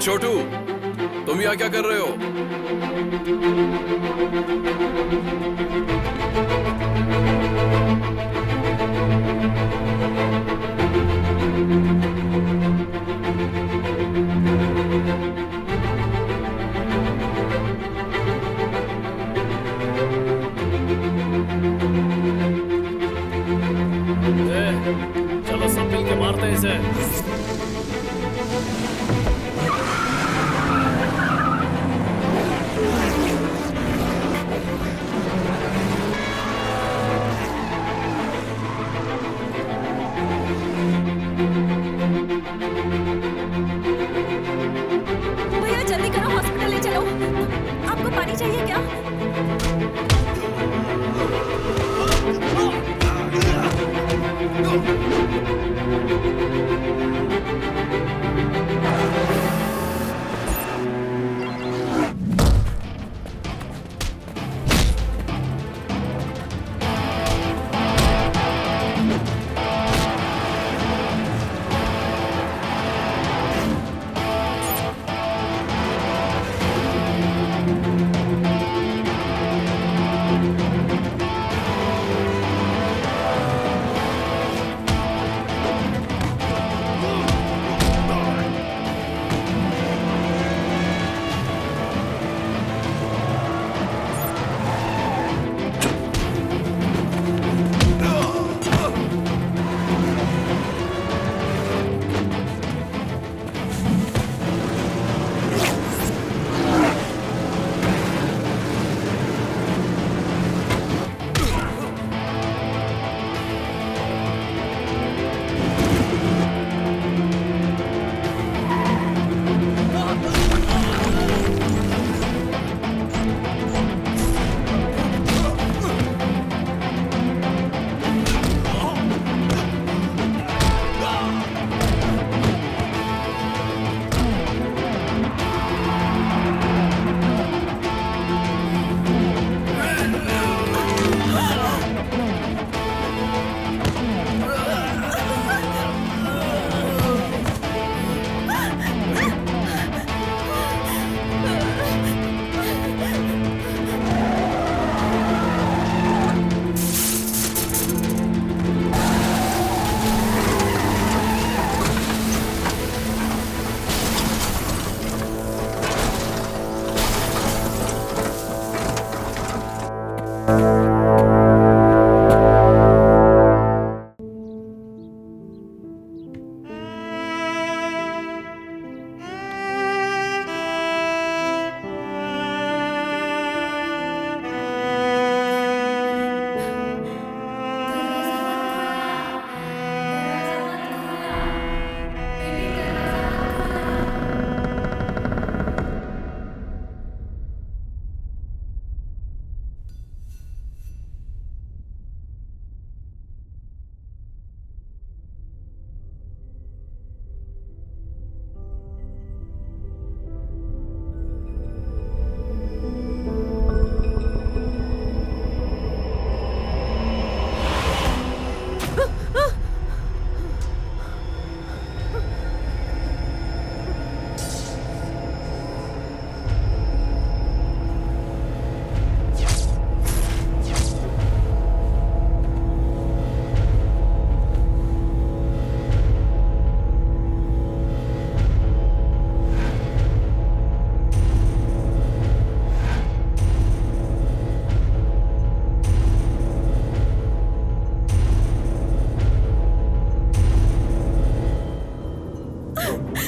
छोटू, तुम यहाँ क्या कर रहे हो? चलो सब मिलके मारते हैं इसे। भैया जल्दी करो, हॉस्पिटल ले चलो। आपको पानी चाहिए क्या?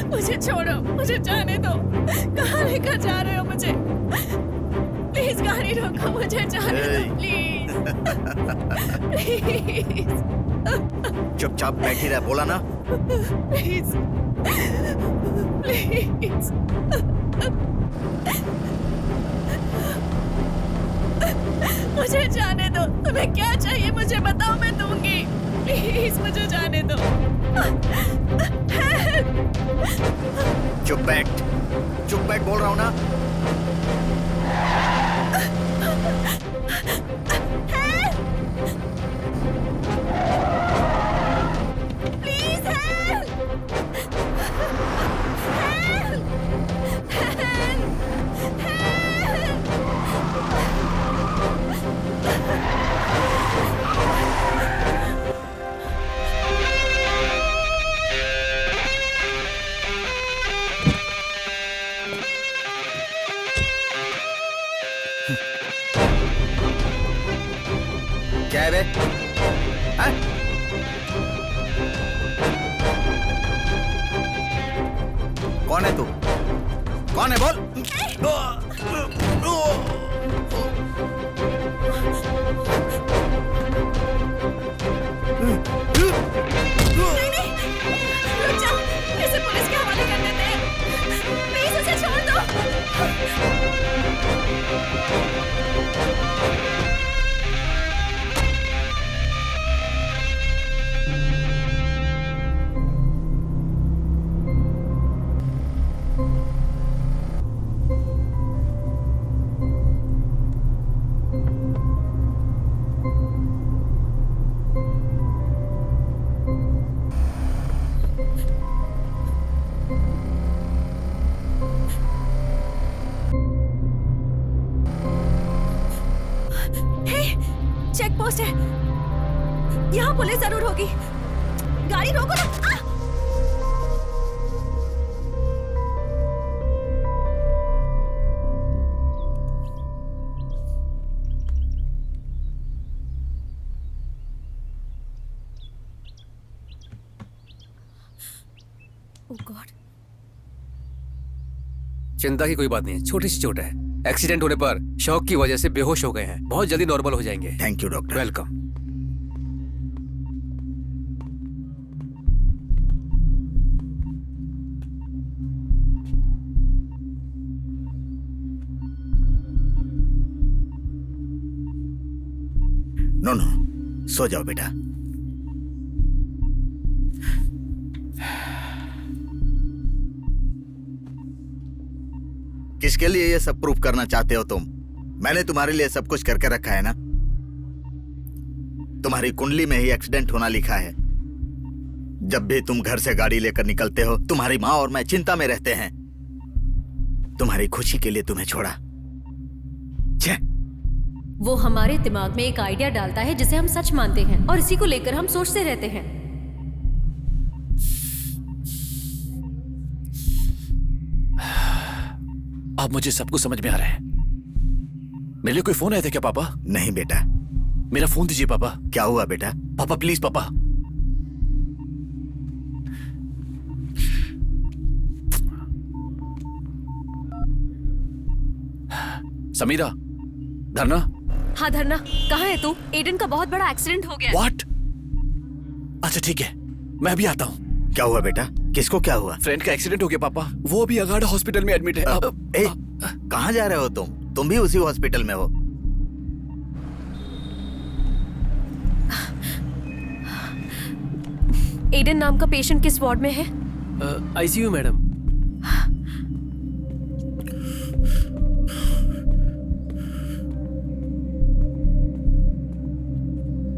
मुझे छोड़ो, मुझे जाने दो। कहाँ लेकर जा रहे हो मुझे? प्लीज गाड़ी रोको, मुझे जाने दो प्लीज। प्लीज चुपचाप बैठी रह, बोला ना। प्लीज प्लीज मुझे जाने दो। तुम्हें क्या चाहिए मुझे बताओ, मैं दूंगी। प्लीज मुझे जाने दो। चुप बैठ बोल रहा हूँ ना। Please help. हैं? कौन है तू? कौन है बोल? नहीं नहीं, रुक जाओ, इसे पुलिस के हवाले कर देते हैं। प्लीज उसे छोड़ दो। चेक पोस्ट है, यहाँ पुलिस जरूर होगी। गाड़ी रोको ना। ओह गॉड। चिंता की कोई बात नहीं है, छोटी सी चोट है। एक्सीडेंट होने पर शॉक की वजह से बेहोश हो गए हैं, बहुत जल्दी नॉर्मल हो जाएंगे। Thank you doctor. Welcome. No no, सो जाओ बेटा। किसके लिए ये सब प्रूफ करना चाहते हो तुम? मैंने तुम्हारे लिए सब कुछ करके रखा है ना। तुम्हारी कुंडली में ही एक्सीडेंट होना लिखा है। जब भी तुम घर से गाड़ी लेकर निकलते हो, तुम्हारी माँ और मैं चिंता में रहते हैं। तुम्हारी खुशी के लिए तुम्हें छोड़ा। छे। वो हमारे दिमाग में एक आइडिया डालता है जिसे हम सच मानते हैं और इसी को लेकर हम सोचते रहते हैं। अब मुझे सब कुछ समझ में आ रहा है। मेरे लिए कोई फोन आया था क्या पापा? नहीं बेटा। मेरा फोन दीजिए पापा। क्या हुआ बेटा? पापा प्लीज पापा। समीरा, धरना। हाँ धरना, कहाँ है तू? एडन का बहुत बड़ा एक्सीडेंट हो गया। व्हाट? अच्छा ठीक है, मैं अभी आता हूँ। क्या हुआ बेटा? किसको क्या हुआ? फ्रेंड का एक्सीडेंट हो गया पापा, वो अभी अगाड़ा हॉस्पिटल में एडमिट है। कहाँ जा रहे हो तुम? तुम भी उसी हॉस्पिटल में हो? एडन नाम का पेशेंट किस वार्ड में है? ICU madam.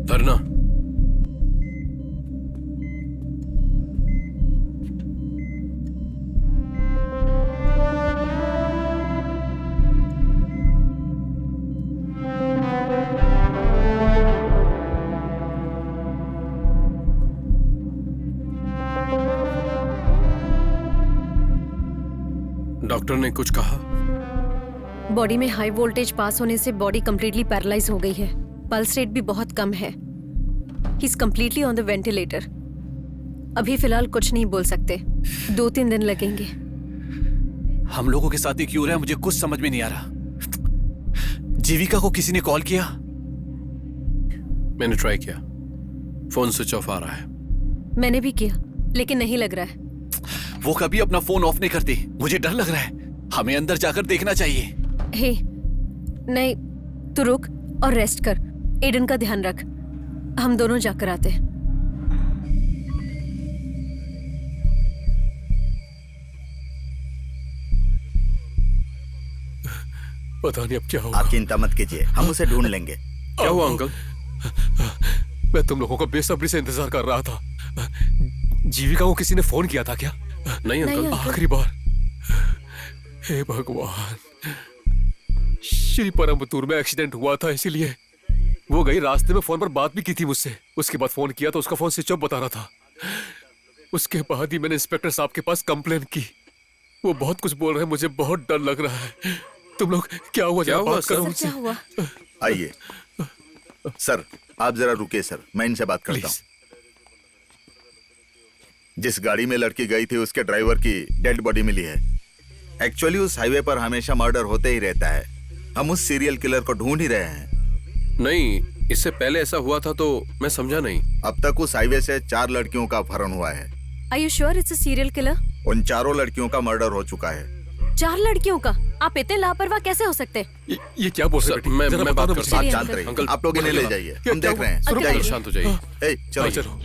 धरना। डॉक्टर ने कुछ कहा? बॉडी में हाई वोल्टेज पास होने से बॉडी कंप्लीटली पैरालाइज हो गई है। पल्स रेट भी बहुत कम है। He is completely on the ventilator. अभी फिलहाल कुछ नहीं बोल सकते, 2-3 दिन लगेंगे। हम लोगों के साथ ही क्यों रहा है मुझे कुछ समझ में नहीं आ रहा। जीविका को किसी ने कॉल किया? मैंने ट्राई किया, फोन स्विच ऑफ आ रहा है। मैंने भी किया लेकिन नहीं लग रहा है। वो कभी अपना फोन ऑफ नहीं करती, मुझे डर लग रहा है। हमें अंदर जाकर देखना चाहिए। हे, नहीं, तू रुक और रेस्ट कर। एडन का ध्यान रख, हम दोनों जाकर आते हैं। पता नहीं अब क्या होगा। आप चिंता मत कीजिए, हम उसे ढूंढ लेंगे। क्या हुआ अंकल? मैं तुम लोगों का बेसब्री से इंतजार कर रहा था। जीविका को किसी ने फोन किया था क्या? नहीं अंकल। आखिरी बार। हे भगवान, श्री परमपुर में एक्सीडेंट हुआ था, इसीलिए वो गई। रास्ते में फोन पर बात भी की थी मुझसे। उसके बाद फोन किया तो उसका फोन स्विच ऑफ बता रहा था। उसके बाद ही मैंने इंस्पेक्टर साहब के पास कंप्लेन की। वो बहुत कुछ बोल रहे हैं, मुझे बहुत डर लग रहा है। तुम लोग क्या हुआ? क्या हुआ बात करो सर? मुझसे। क्या हुआ? आइए सर, आप जरा रुकिए सर, मैं इनसे बात करता हूँ। जिस गाड़ी में लड़की गई थी उसके ड्राइवर की डेड बॉडी मिली है। एक्चुअली उस हाईवे पर हमेशा मर्डर होते ही रहता है। हम उस सीरियल किलर को ढूंढ ही रहे हैं। नहीं, इससे पहले ऐसा हुआ था तो मैं समझा नहीं। अब तक उस हाईवे से 4 लड़कियों का अपहरण हुआ है। Are you sure it's a serial killer? उन 4 लड़कियों का मर्डर हो चुका है। 4 लड़कियों का? आप इतने लापरवाह कैसे हो सकते हैं? ये क्या बोल रहे हो? मैं बात करता आप हूँ। शांत रहिए, अंकल, आप लोग इन्हें ले जाइए, हम देख रहे हैं। अंकल, जाइए। शांत हो जाइए। ए, चलो।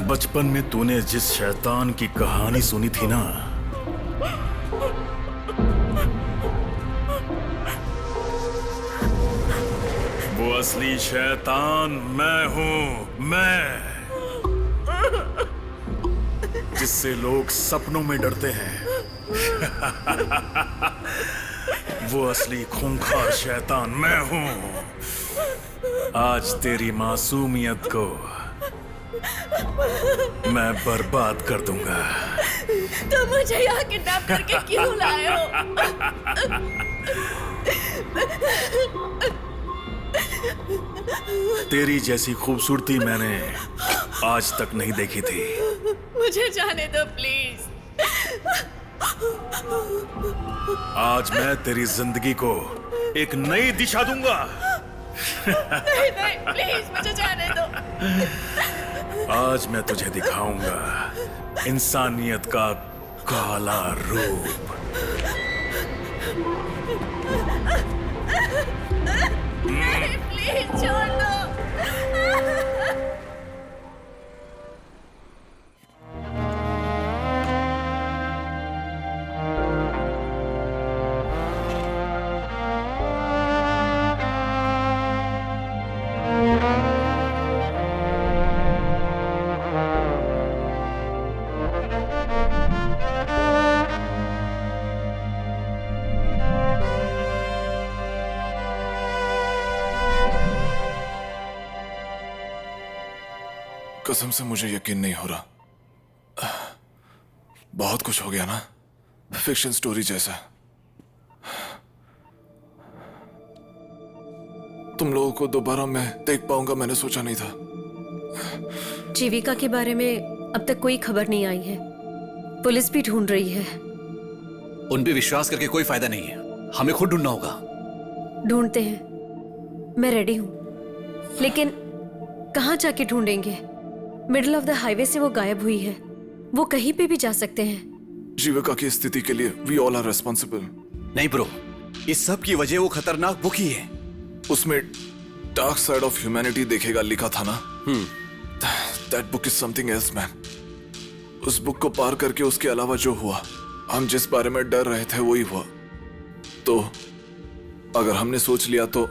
बचपन में तूने जिस शैतान की कहानी सुनी थी ना, वो असली शैतान मैं हूं। मैं, जिससे लोग सपनों में डरते हैं। वो असली खूंखार शैतान मैं हूं। आज तेरी मासूमियत को मैं बर्बाद कर दूंगा। तुम मुझे यहाँ किडनैप करके क्यों लाए हो? तेरी जैसी खूबसूरती मैंने आज तक नहीं देखी थी। मुझे जाने दो प्लीज। आज मैं तेरी जिंदगी को एक नई दिशा दूंगा। नहीं नहीं प्लीज मुझे जाने दो। आज मैं तुझे दिखाऊंगा इंसानियत का काला रूप। नहीं प्लीज छोड़ दो। कसम से मुझे यकीन नहीं हो रहा। बहुत कुछ हो गया ना, फिक्शन स्टोरी जैसा। तुम लोगों को दोबारा मैं देख पाऊंगा मैंने सोचा नहीं था। जीविका के बारे में अब तक कोई खबर नहीं आई है। पुलिस भी ढूंढ रही है। उन पे विश्वास करके कोई फायदा नहीं है, हमें खुद ढूंढना होगा। ढूंढते हैं, मैं रेडी हूं, लेकिन कहाँ जाके ढूंढेंगे? मिडिल ऑफ द हाईवे से वो गायब हुई है, वो कहीं पे भी जा सकते हैं। जीविका की स्थिति के लिए वी ऑल आर रिस्पॉन्सिबल। नहीं ब्रो, इस सब की वजह वो खतरनाक बुक ही है। उसमें डार्क साइड ऑफ ह्यूमैनिटी देखेगा लिखा था ना। That book is something else man. उस बुक को पार करके उसके अलावा जो हुआ, हम जिस बारे में डर रहे थे वही हुआ। तो अगर हमने सोच लिया तो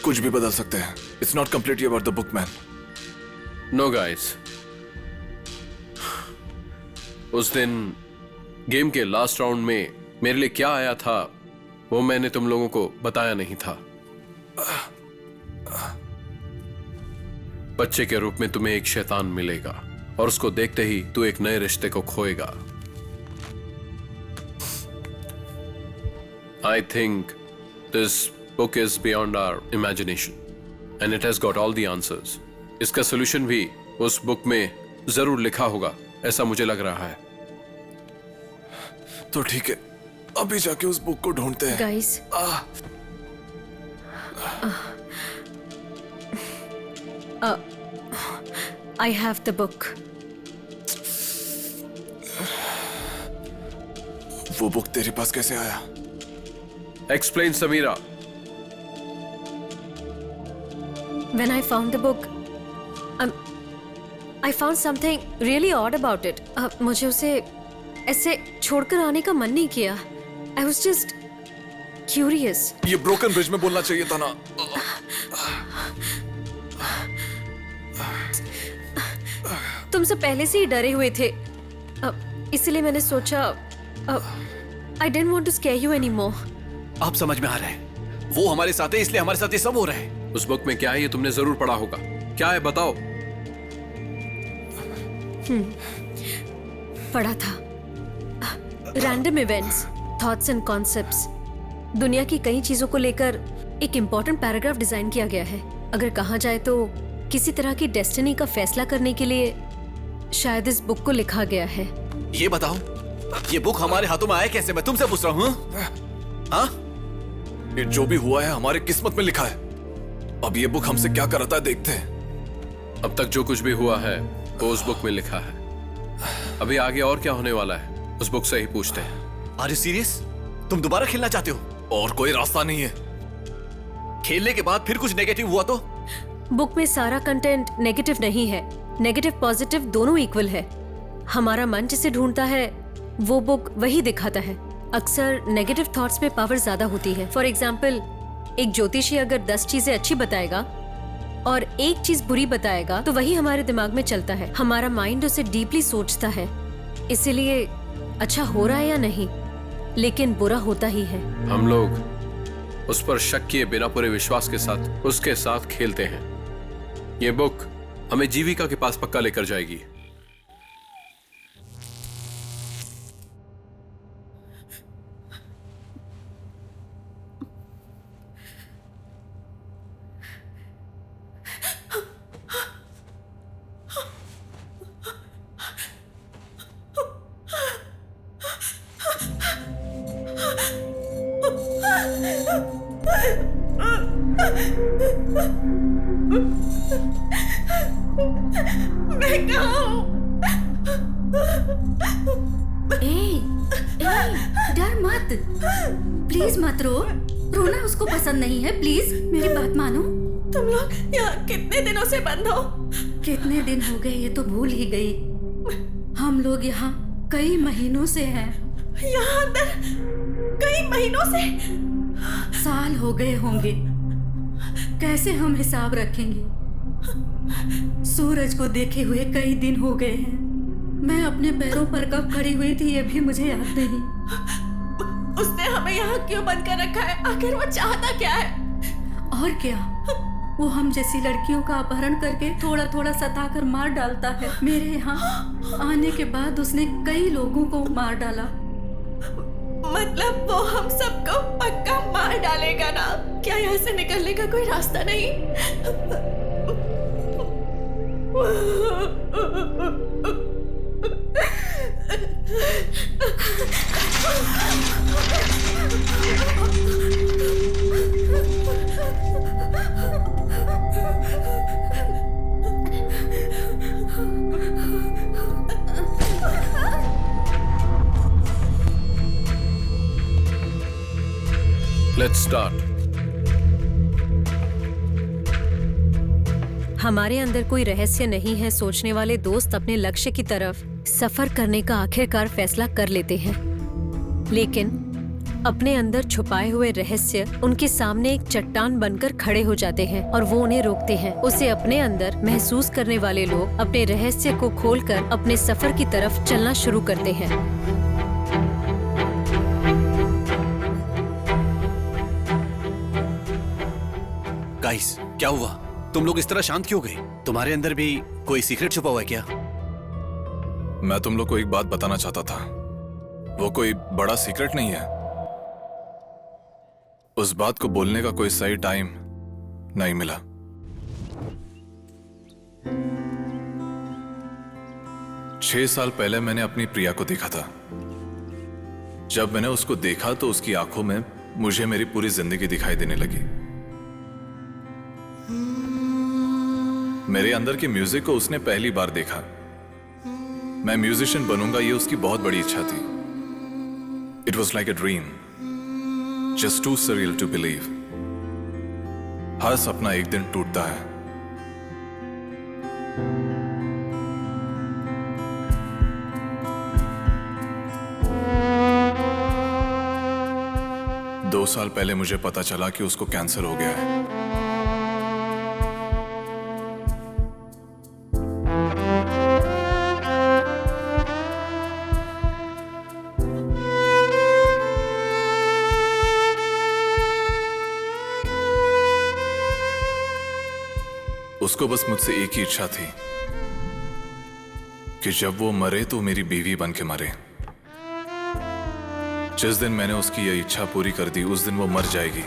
कुछ भी बदल सकते हैं। It's not completely about the book man. No guys, उस दिन गेम के लास्ट राउंड में मेरे लिए क्या आया था वो मैंने तुम लोगों को बताया नहीं था। बच्चे के रूप में तुम्हें एक शैतान मिलेगा और उसको देखते ही तू एक नए रिश्ते को खोएगा। I think this book is beyond our imagination and it has got all the answers. इसका सोल्यूशन भी उस बुक में जरूर लिखा होगा, ऐसा मुझे लग रहा है। तो ठीक है, अभी जाके उस बुक को ढूंढते हैं। Guys, I have the book. वो बुक तेरे पास कैसे आया? Explain, Samira. When I found the book, I found something really odd about it. मुझे उसे ऐसे छोड़कर आने का मन नहीं किया. I was just curious. ये ब्रोकन ब्रिज में बोलना चाहिए था ना। तुमसे पहले से ही डरे हुए थे, इसलिए मैंने सोचा I didn't want to scare you anymore. आप समझ में आ रहा है, वो हमारे साथ है इसलिए हमारे साथ ये सब हो रहा है। उस बुक में क्या है ये तुमने जरूर पढ़ा होगा। क्या है बताओ। पढ़ा था, random events, thoughts and concepts, दुनिया की कई चीजों को लेकर एक इम्पोर्टेंट पैराग्राफ डिजाइन किया गया है। अगर कहा जाए तो किसी तरह की डेस्टिनी का फैसला करने के लिए शायद इस बुक को लिखा गया है। ये बताओ, ये बुक हमारे हाथों में आया कैसे? मैं तुमसे पूछ रहा हूँ। हाँ? ये जो भी हुआ है हमारे किस्मत में लिखा है। अब ये बुक हमसे क्या कराता है देखते हैं। अब तक जो कुछ भी हुआ है वो उस बुक में लिखा है। अभी आगे और क्या होने वाला है उस बुक से ही पूछते हैं। Are you serious? तुम दोबारा खेलना चाहते हो? और कोई रास्ता नहीं है। खेलने के बाद फिर कुछ नेगेटिव हुआ तो? बुक में सारा कंटेंट नेगेटिव नहीं है, नेगेटिव पॉजिटिव दोनों इक्वल है। हमारा मन जिसे ढूंढता है वो बुक वही दिखाता है। अक्सर नेगेटिव थॉट्स में पावर ज्यादा होती है। फॉर एग्जाम्पल, एक ज्योतिषी अगर 10 चीजें अच्छी बताएगा और एक चीज बुरी बताएगा तो वही हमारे दिमाग में चलता है। हमारा माइंड उसे डीपली सोचता है, इसीलिए अच्छा हो रहा है या नहीं, लेकिन बुरा होता ही है। हम लोग उस पर शक किए बिना पूरे विश्वास के साथ उसके साथ खेलते हैं। ये बुक हमें जीविका के पास पक्का लेकर जाएगी। मैं कहाँ हूँ? डर मत, प्लीज मत रो। रोना उसको पसंद नहीं है, प्लीज मेरी बात मानो। तुम लोग यहाँ कितने दिनों से बंद हो? कितने दिन हो गए ये तो भूल ही गई। हम लोग यहाँ कई महीनों से हैं। यहाँ अंदर कई महीनों से? साल हो गए होंगे। कैसे हम हिसाब रखेंगे? सूरज को देखे हुए कई दिन हो गए हैं। मैं अपने पैरों पर कब खड़ी हुई थी ये भी मुझे याद नहीं। उसने हमें यहाँ क्यों बंद कर रखा है? आखिर वो चाहता क्या है? और क्या, वो हम जैसी लड़कियों का अपहरण करके थोड़ा थोड़ा सताकर मार डालता है। मेरे यहाँ आने के बाद उसने कई लोगों को मार डाला। मतलब वो हम सबको पक्का मार डालेगा ना? क्या यहाँ से निकलने का कोई रास्ता नहीं? Let's start. हमारे अंदर कोई रहस्य नहीं है सोचने वाले दोस्त अपने लक्ष्य की तरफ सफर करने का आखिरकार फैसला कर लेते हैं, लेकिन अपने अंदर छुपाए हुए रहस्य उनके सामने एक चट्टान बनकर खड़े हो जाते हैं और वो उन्हें रोकते हैं। उसे अपने अंदर महसूस करने वाले लोग अपने रहस्य को खोलकर अपने सफर की तरफ चलना शुरू करते हैं। गाइस, क्या हुआ? तुम लोग इस तरह शांत क्यों गए? तुम्हारे अंदर भी कोई सीक्रेट छुपा हुआ है क्या? मैं तुम लोग को एक बात बताना चाहता था। वो कोई बड़ा सीक्रेट नहीं है। उस बात को बोलने का कोई सही टाइम नहीं मिला। छह साल पहले मैंने अपनी प्रिया को देखा था। जब मैंने उसको देखा तो उसकी आंखों में मुझे मेरी पूरी जिंदगी दिखाई देने लगी। मेरे अंदर के म्यूजिक को उसने पहली बार देखा। मैं म्यूजिशियन बनूंगा ये उसकी बहुत बड़ी इच्छा थी। It was like a dream, just too surreal to believe. हर सपना एक दिन टूटता है। दो साल पहले मुझे पता चला कि उसको कैंसर हो गया है। उसको बस मुझसे एक ही इच्छा थी कि जब वो मरे तो मेरी बीवी बन के मरे। जिस दिन मैंने उसकी ये इच्छा पूरी कर दी उस दिन वो मर जाएगी।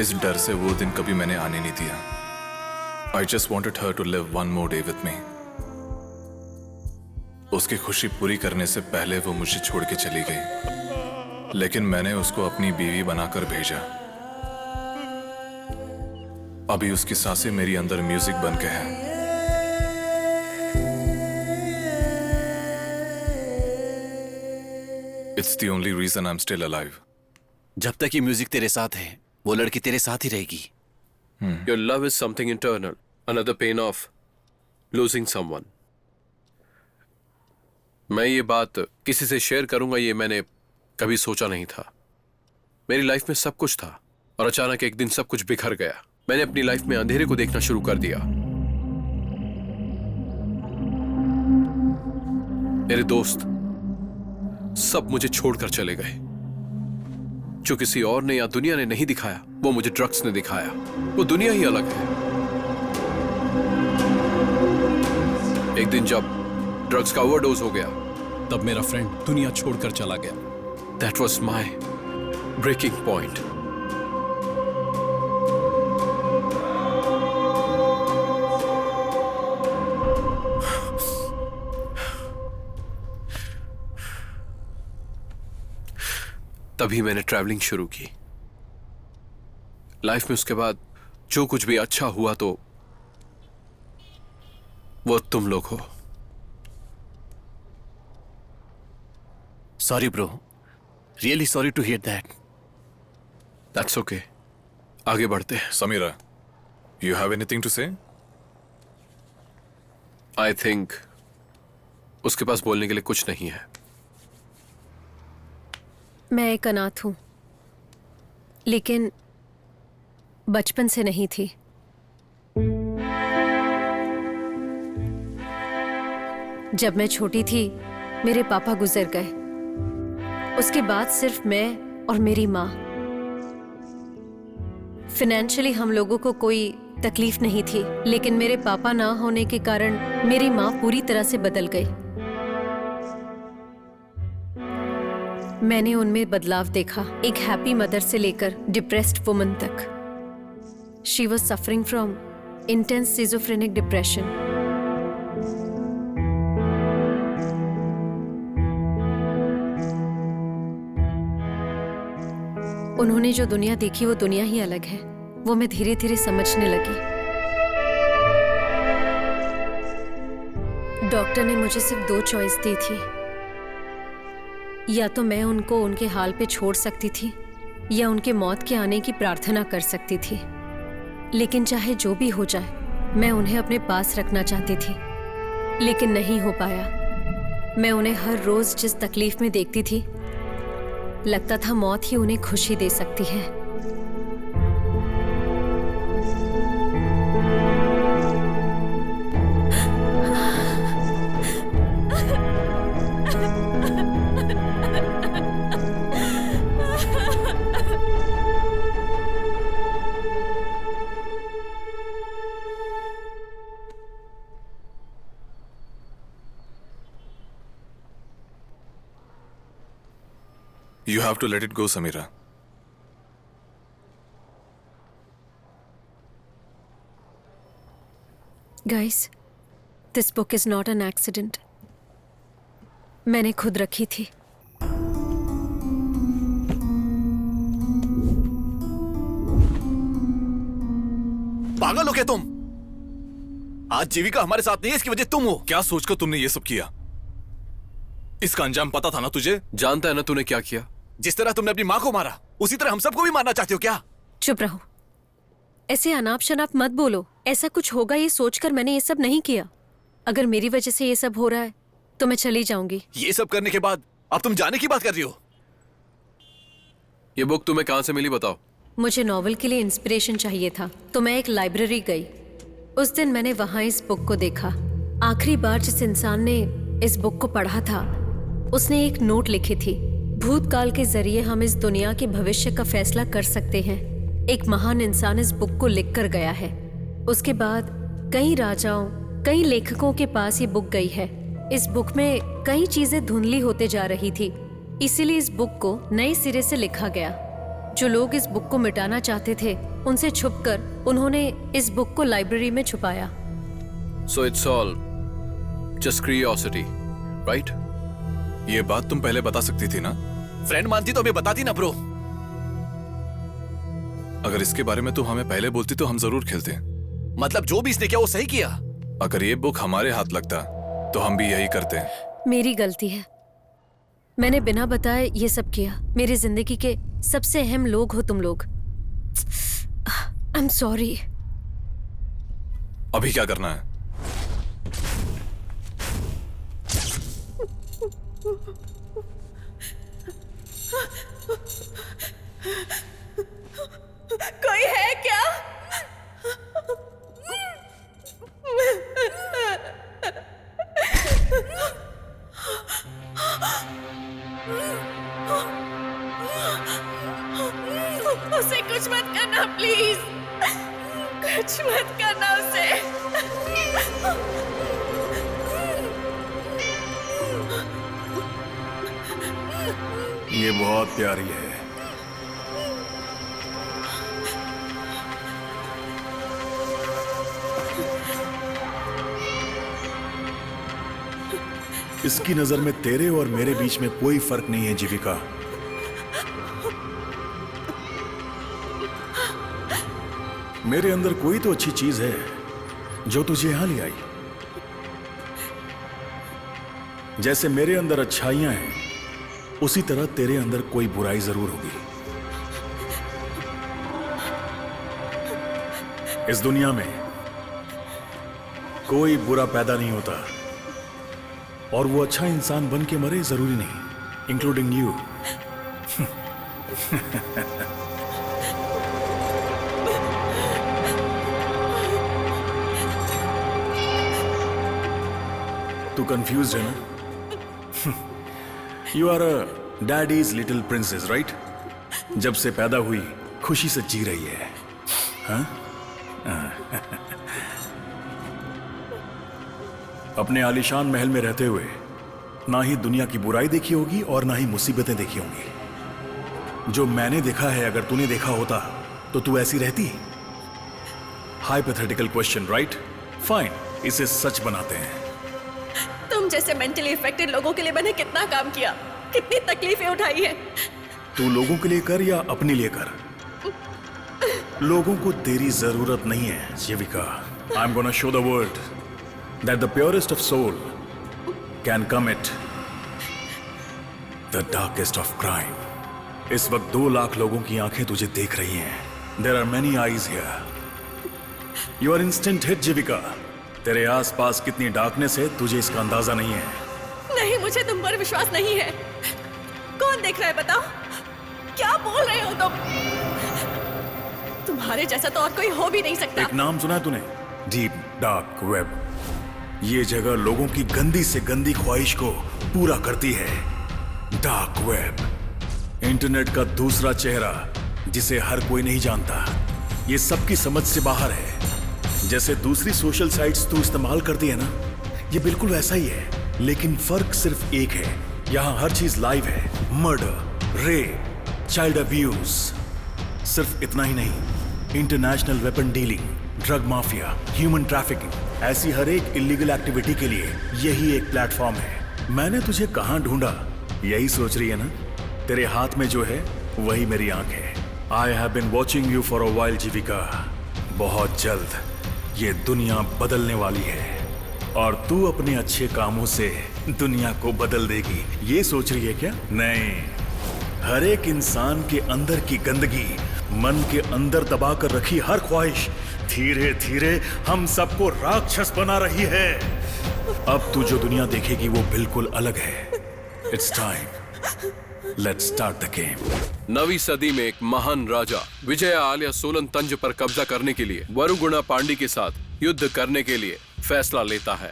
इस डर से वो दिन कभी मैंने आने नहीं दिया। I just wanted her to live one more day with me. उसकी खुशी पूरी करने से पहले वो मुझे छोड़ के चली गई, लेकिन मैंने उसको अपनी बीवी बनाकर भेजा। अभी उसकी सांसें मेरी अंदर म्यूजिक बन के हैं। It's the only reason I'm still alive. जब तक ये म्यूजिक तेरे साथ है वो लड़की तेरे साथ ही रहेगी। Your love is something internal, another pain of losing someone. मैं ये बात किसी से शेयर करूंगा ये मैंने कभी सोचा नहीं था। मेरी लाइफ में सब कुछ था और अचानक एक दिन सब कुछ बिखर गया। मैंने अपनी लाइफ में अंधेरे को देखना शुरू कर दिया। मेरे दोस्त सब मुझे छोड़कर चले गए। जो किसी और ने या दुनिया ने नहीं दिखाया वो मुझे ड्रग्स ने दिखाया। वो दुनिया ही अलग है। एक दिन जब ड्रग्स का ओवरडोज हो गया तब मेरा फ्रेंड दुनिया छोड़कर चला गया। That was my breaking point. तभी मैंने ट्रैवलिंग शुरू की। लाइफ में उसके बाद जो कुछ भी अच्छा हुआ तो वो तुम लोग हो। Sorry bro, really sorry to hear that. That's okay, आगे बढ़ते हैं। Samira, you have anything to say? I think उसके पास बोलने के लिए कुछ नहीं है। मैं एक अनाथ हूं, लेकिन बचपन से नहीं थी। जब मैं छोटी थी मेरे पापा गुजर गए। उसके बाद सिर्फ मैं और मेरी माँ। फाइनेंशियली हम लोगों को कोई तकलीफ नहीं थी, लेकिन मेरे पापा ना होने के कारण मेरी माँ पूरी तरह से बदल गई। मैंने उनमें बदलाव देखा, एक हैप्पी मदर से लेकर डिप्रेस्ड वुमन तक। She was suffering from intense schizophrenic depression. उन्होंने जो दुनिया देखी वो दुनिया ही अलग है। वो मैं धीरे धीरे समझने लगी। डॉक्टर ने मुझे सिर्फ 2 चॉइस दी थी, या तो मैं उनको उनके हाल पे छोड़ सकती थी या उनके मौत के आने की प्रार्थना कर सकती थी। लेकिन चाहे जो भी हो जाए मैं उन्हें अपने पास रखना चाहती थी, लेकिन नहीं हो पाया। मैं उन्हें हर रोज जिस तकलीफ में देखती थी लगता था मौत ही उन्हें खुशी दे सकती है। You have to let it go, Samira. Guys, this book is not an accident. मैंने खुद रखी थी। पागल हो क्या तुम? आज जीविका हमारे साथ नहीं है, इसकी वजह तुम हो। क्या सोचकर तुमने ये सब किया? इसका अंजाम पता था ना तुझे? जानता है ना तूने क्या किया? जिस तरह तुमने अपनी माँ को मारा उसी तरह हम सबको भी मारना चाहते हो क्या? चुप रहो, ऐसे अनाप शनाप मत बोलो। ऐसा कुछ होगा ये सोचकर मैंने ये सब नहीं किया। अगर मेरी वजह से ये सब हो रहा है तो मैं चली जाऊंगी। ये सब करने के बाद अब तुम जाने की बात कर रही हो? ये बुक तुम्हें कहां से मिली बताओ? मुझे नॉवल के लिए इंस्पिरेशन चाहिए था तो मैं एक लाइब्रेरी गई। उस दिन मैंने वहां इस बुक को देखा। आखिरी बार जिस इंसान ने इस बुक को पढ़ा था उसने एक नोट लिखी थी, भूतकाल के जरिए हम इस दुनिया के भविष्य का फैसला कर सकते हैं। एक महान इंसान इस बुक को लिख कर गया है। उसके बाद कई राजाओं, कई लेखकों के पास ये बुक गई है। इस बुक में कई चीजें धुंधली होते जा रही थी। इसीलिए इस बुक को नए सिरे से लिखा गया। जो लोग इस बुक को मिटाना चाहते थे, उनसे छुपकर उन्होंने इस बुक को लाइब्रेरी में छुपाया। So it's all just curiosity, right? ये बात तुम पहले बता सकती थी ना? फ्रेंड मानती तो हमें बताती ना ब्रो। अगर इसके बारे में तुम हमें पहले बोलती तो हम जरूर खेलते। मतलब जो भी इसने किया वो सही किया। अगर ये बुक हमारे हाथ लगता तो हम भी यही करते। मेरी गलती है, मैंने बिना बताए ये सब किया। मेरी जिंदगी के सबसे अहम लोग हो तुम लोग। I am sorry. अभी क्या करना है? कोई है क्या? उसे कुछ मत करना प्लीज, कुछ मत करना उसे। ये बहुत प्यारी है। इसकी नजर में तेरे और मेरे बीच में कोई फर्क नहीं है जीविका। मेरे अंदर कोई तो अच्छी चीज है जो तुझे यहां ले आई। जैसे मेरे अंदर अच्छाइयां हैं, उसी तरह तेरे अंदर कोई बुराई जरूर होगी। इस दुनिया में कोई बुरा पैदा नहीं होता और वो अच्छा इंसान बन के मरे जरूरी नहीं, इंक्लूडिंग यू। तू कंफ्यूज है ना? You are a daddy's little princess, right? जब से पैदा हुई खुशी से जी रही है, हाँ? अपने आलीशान महल में रहते हुए ना ही दुनिया की बुराई देखी होगी और ना ही मुसीबतें देखी होंगी। जो मैंने देखा है, अगर तूने देखा होता तो तू ऐसी रहती? Hypothetical question, right? फाइन, इसे सच बनाते हैं। तुम जैसे मेंटली इफेक्टेड लोगों के लिए मैंने कितना काम किया, कितनी तकलीफें उठाई है। तू लोगों के लिए कर या अपने लिए कर, लोगों को तेरी जरूरत नहीं है Jeevika. I am gonna show the world that the purest of soul can commit the darkest of crime. इस वक्त 2 लाख लोगों की आंखें तुझे देख रही हैं। There are many eyes here. You are instant hit, जीविका। तेरे आसपास कितनी डार्कनेस है तुझे इसका अंदाजा नहीं है। नहीं, मुझे तुम पर विश्वास नहीं है। कौन देख रहा है बताओ? क्या बोल रहे हो तुम? तुम्हारे जैसा तो और कोई हो भी नहीं सकता। एक नाम सुना है तूने? Deep dark web. ये जगह लोगों की गंदी से गंदी ख्वाहिश को पूरा करती है। डार्क वेब, इंटरनेट का दूसरा चेहरा जिसे हर कोई नहीं जानता। ये सबकी समझ से बाहर है। जैसे दूसरी सोशल साइट्स तू इस्तेमाल करती है ना, ये बिल्कुल वैसा ही है, लेकिन फर्क सिर्फ एक है। यहाँ हर चीज लाइव है। Murder, rape, child abuse. सिर्फ इतना ही नहीं, international weapon dealing, drug mafia, human trafficking, ऐसी हर एक इलीगल एक्टिविटी के लिए यही एक प्लेटफॉर्म है। मैंने तुझे कहां ढूंढा, यही सोच रही है ना? तेरे हाथ में जो है वही मेरी आंख है। I have been watching you for a while Jeevika. बहुत जल्द ये दुनिया बदलने वाली है और तू अपने अच्छे कामों से दुनिया को बदल देगी। ये सोच रही है क्या? नहीं, हर एक इंसान के अंदर की गंदगी, मन के अंदर दबा कर रखी हर ख्वाहिश धीरे धीरे हम सबको राक्षस बना रही है। अब तू जो दुनिया देखेगी वो बिल्कुल अलग है। It's time, let's start the game. 9वीं सदी में एक महान राजा विजया आलिया सोलन तंज पर कब्जा करने के लिए वरुगुणा पांडी के साथ युद्ध करने के लिए फैसला लेता है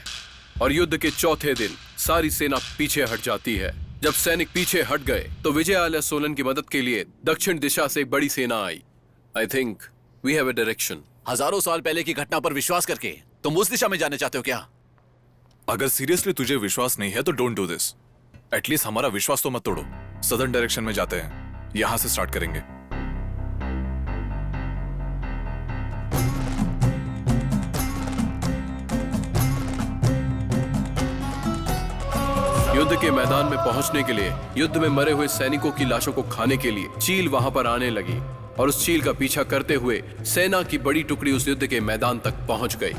और युद्ध के चौथे दिन सारी सेना पीछे हट जाती है। जब सैनिक पीछे हट गए तो विजय आलिया सोलन की मदद के लिए दक्षिण दिशा से एक बड़ी सेना आई। I think we have a direction. हजारों साल पहले की घटना पर विश्वास करके तुम उस दिशा में जाने चाहते हो क्या? अगर सीरियसली तुझे विश्वास नहीं है तो डोंट डू दिस। एटलीस्ट हमारा विश्वास तो मत तोड़ो। सदर्न डायरेक्शन में जाते हैं, यहां से स्टार्ट करेंगे। युद्ध के मैदान में पहुंचने के लिए, युद्ध में मरे हुए सैनिकों की लाशों को खाने के लिए चील वहां पर आने लगी और उस चील का पीछा करते हुए सेना की बड़ी टुकड़ी उस युद्ध के मैदान तक पहुंच गई।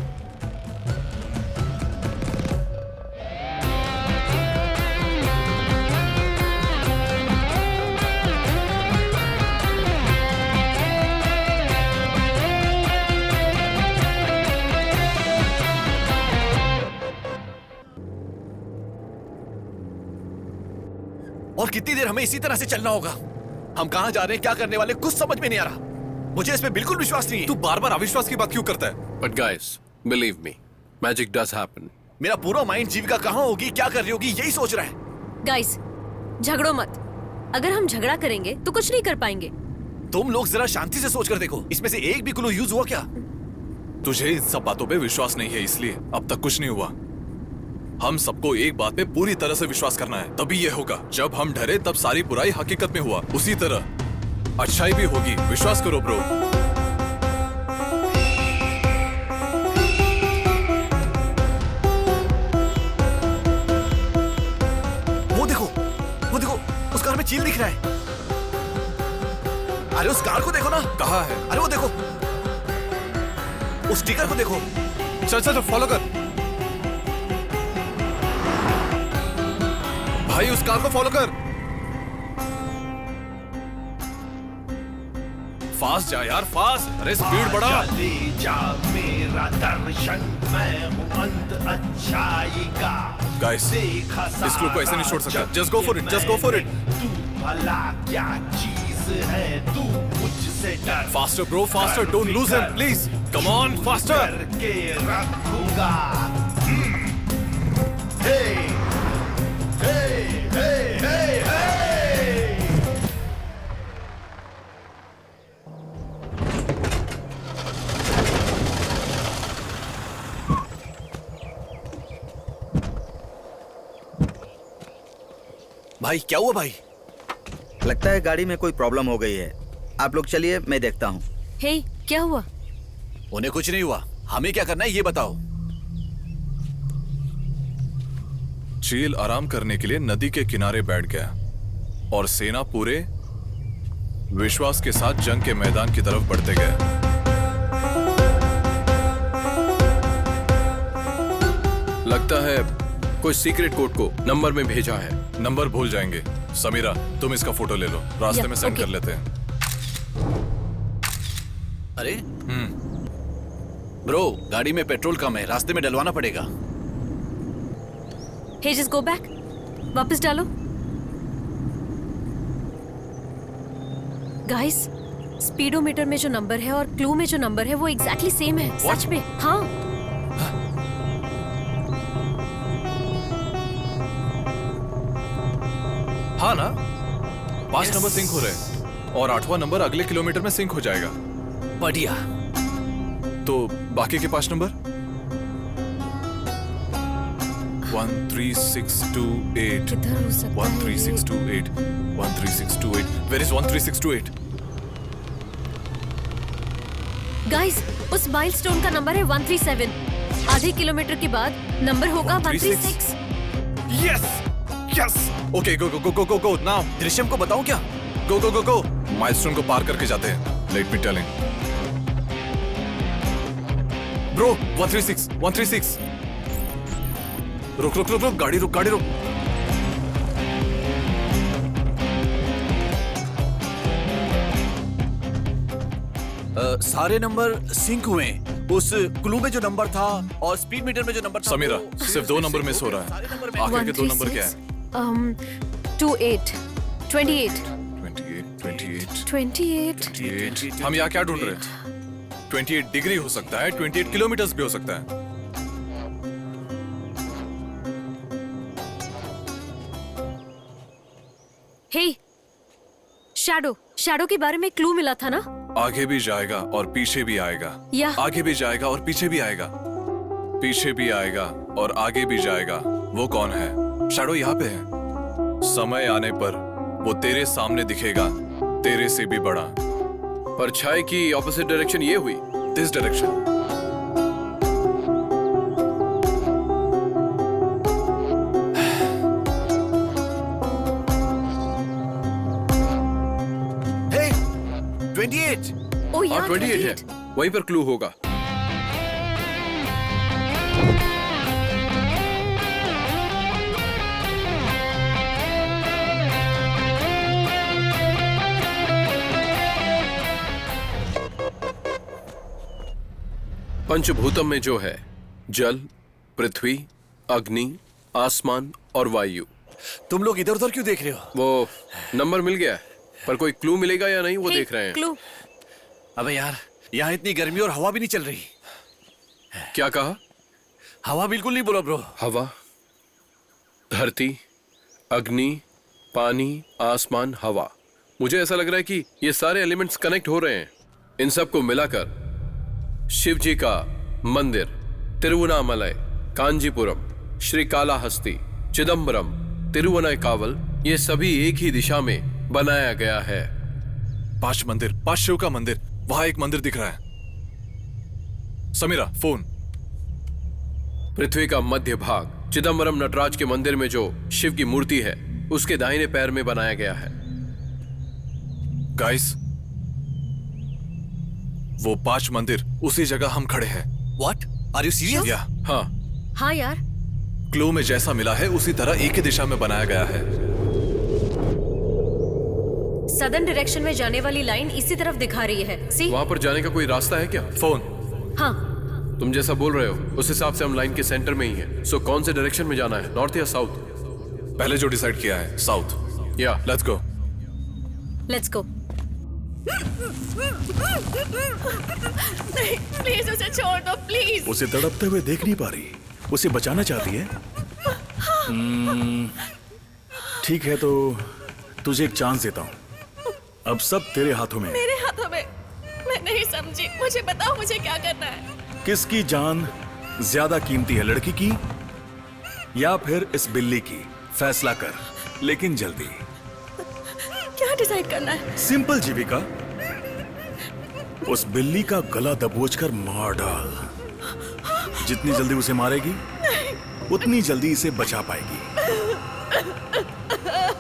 और कितनी देर हमें इसी तरह से चलना होगा? हम कहां जा रहे हैं, क्या करने वाले, कुछ समझ में नहीं आ रहा। मुझे इसमें बिल्कुल विश्वास नहीं है। तू बार बार अविश्वास की बात क्यों करता है? But guys, believe me, magic does happen. मेरा पूरा माइंड जीविका कहां होगी, क्या कर रही होगी, यही सोच रहा है। गाइस, झगड़ो मत। अगर हम झगड़ा करेंगे तो कुछ नहीं कर पाएंगे। तुम लोग जरा शांति से सोच कर देखो, इसमें से एक भी क्लू यूज हुआ क्या? तुझे इन सब बातों पे विश्वास नहीं है, इसलिए अब तक कुछ नहीं हुआ। हम सबको एक बात पे पूरी तरह से विश्वास करना है, तभी ये होगा। जब हम डरे तब सारी बुराई हकीकत में हुआ, उसी तरह अच्छाई भी होगी। विश्वास करो ब्रो। वो देखो, उस कार में चील दिख रहा है। अरे उस कार को देखो ना। कहाँ है? अरे वो देखो, उस स्टिकर को देखो। चल चल फॉलो कर भाई, उस कार को फॉलो कर। फास्ट जा यार, फास्ट। अरे स्पीड बढ़ा। चले जा मेरा दर्शन, मैं हूँ अंत अच्छाई का। गाइस, इस क्लू को ऐसे नहीं छोड़ सकता। Just go for it, just go for it. तू भला क्या चीज है, तू मुझसे डर। Faster bro, faster. Don't lose him please. Come on, faster. करके रखूंगा। हे हे हे हे हे। भाई क्या हुआ भाई? लगता है गाड़ी में कोई प्रॉब्लम हो गई है। आप लोग चलिए, मैं देखता हूँ। हे, क्या हुआ? उन्हें कुछ नहीं हुआ, हमें क्या करना है ये बताओ। चील आराम करने के लिए नदी के किनारे बैठ गया और सेना पूरे विश्वास के साथ जंग के मैदान की तरफ बढ़ते गए। लगता है कोई सीक्रेट कोड को नंबर में भेजा है। नंबर भूल जाएंगे। समीरा, तुम इसका फोटो ले लो, रास्ते में सेंड कर लेते हैं। अरे ब्रो, गाड़ी में पेट्रोल कम है, रास्ते में डलवाना पड़ेगा। हे, जस्ट गो बैक। वापस डालो। गाइस, स्पीडोमीटर में जो नंबर है और क्लू में जो नंबर है वो एग्जैक्टली सेम है। सच में? हाँ। हाँ ना? 5 नंबर सिंक हो रहे हैं और 8वां नंबर अगले किलोमीटर में सिंक हो जाएगा। बढ़िया। तो बाकी के 5 नंबर 13628 किधर हो सकता है? 13628 13628 Where is 13628? गाइस, उस माइलस्टोन का नंबर है 137। आधे किलोमीटर के बाद नंबर होगा 136। Yes yes. ओके, गो गो गो गो गो गो नाउ। दृश्यम को बताऊं क्या? गो गो गो गो। माइलस्टोन को पार करके जाते हैं। Let me telling bro. 136 रुक रुक रुक रुक, गाड़ी रुक, गाड़ी रुक। सारे नंबर सिंक हुए हैं। उस क्लू में जो नंबर था और स्पीड मीटर में जो नंबर था। समीरा, सिर्फ 2 नंबर मिस हो रहा है। आखिर के 2 नंबर क्या है? 28 28 28। हम यहाँ क्या ढूंढ रहे हैं? 28 डिग्री हो सकता है, 28 किलोमीटर भी हो सकता है। हे, शैडो के बारे में क्लू मिला था ना? आगे भी जाएगा और पीछे भी आएगा। या आगे भी जाएगा और पीछे भी आएगा। पीछे भी आएगा और आगे भी जाएगा। वो कौन है? शैडो यहाँ पे है। समय आने पर वो तेरे सामने दिखेगा, तेरे से भी बड़ा। परछाई की ऑपोजिट डायरेक्शन ये हुई, दिस डायरेक्शन। हे, 28। ओ हाँ, 28 है, वहीं पर क्लू होगा। पंचभूतम में जो है जल, पृथ्वी, अग्नि, आसमान और वायु। तुम लोग इधर उधर क्यों देख रहे हो? वो नंबर मिल गया है, पर कोई क्लू मिलेगा या नहीं वो देख रहे हैं। क्लू। अबे यार, यहाँ इतनी गर्मी और हवा भी नहीं चल रही। क्या कहा? हवा बिल्कुल नहीं बोला ब्रो। हवा, धरती, अग्नि, पानी, आसमान, हवा। मुझे ऐसा लग रहा है कि ये सारे एलिमेंट्स कनेक्ट हो रहे हैं। इन सबको मिलाकर शिव जी का मंदिर तिरुवनामलई, कांजीपुरम, श्रीकालाहस्ती, चिदम्बरम, तिरुवनाईकावल, ये सभी एक ही दिशा में बनाया गया है। 5 मंदिर, 5 शिव का मंदिर। वहां एक मंदिर दिख रहा है। समीरा, फोन। पृथ्वी का मध्य भाग चिदम्बरम नटराज के मंदिर में जो शिव की मूर्ति है उसके दाहिने पैर में बनाया गया है। गाइस, वो 5 मंदिर उसी जगह हम खड़े हैं। What? Are you serious? या हाँ, हाँ यार, क्लू में जैसा मिला है उसी तरह एक ही दिशा में बनाया गया है। सदर्न डायरेक्शन में जाने वाली लाइन इसी तरफ दिखा रही है। सी, वहां पर जाने का कोई रास्ता है क्या? फोन। हाँ, तुम जैसा बोल रहे हो उस हिसाब से हम लाइन के सेंटर में ही हैं। सो कौन से डायरेक्शन में जाना है, नॉर्थ या साउथ? पहले जो डिसाइड किया है, साउथ। या लेट्स गो। Let's go. नहीं, प्लीज उसे छोड़ दो, प्लीज। उसे तड़पते हुए देख नहीं पा रही, उसे बचाना चाहती है। ठीक है, तो तुझे एक चांस देता हूँ। अब सब तेरे हाथों में है। मेरे हाथों में? मैं नहीं समझी, मुझे बताओ मुझे क्या करना है। किसकी जान ज्यादा कीमती है, लड़की की या फिर इस बिल्ली की? फैसला कर, लेकिन जल्दी। क्या डिसाइड करना है? सिंपल जीविका, उस बिल्ली का गला दबोचकर मार डाल। जितनी जल्दी उसे मारेगी उतनी जल्दी इसे बचा पाएगी।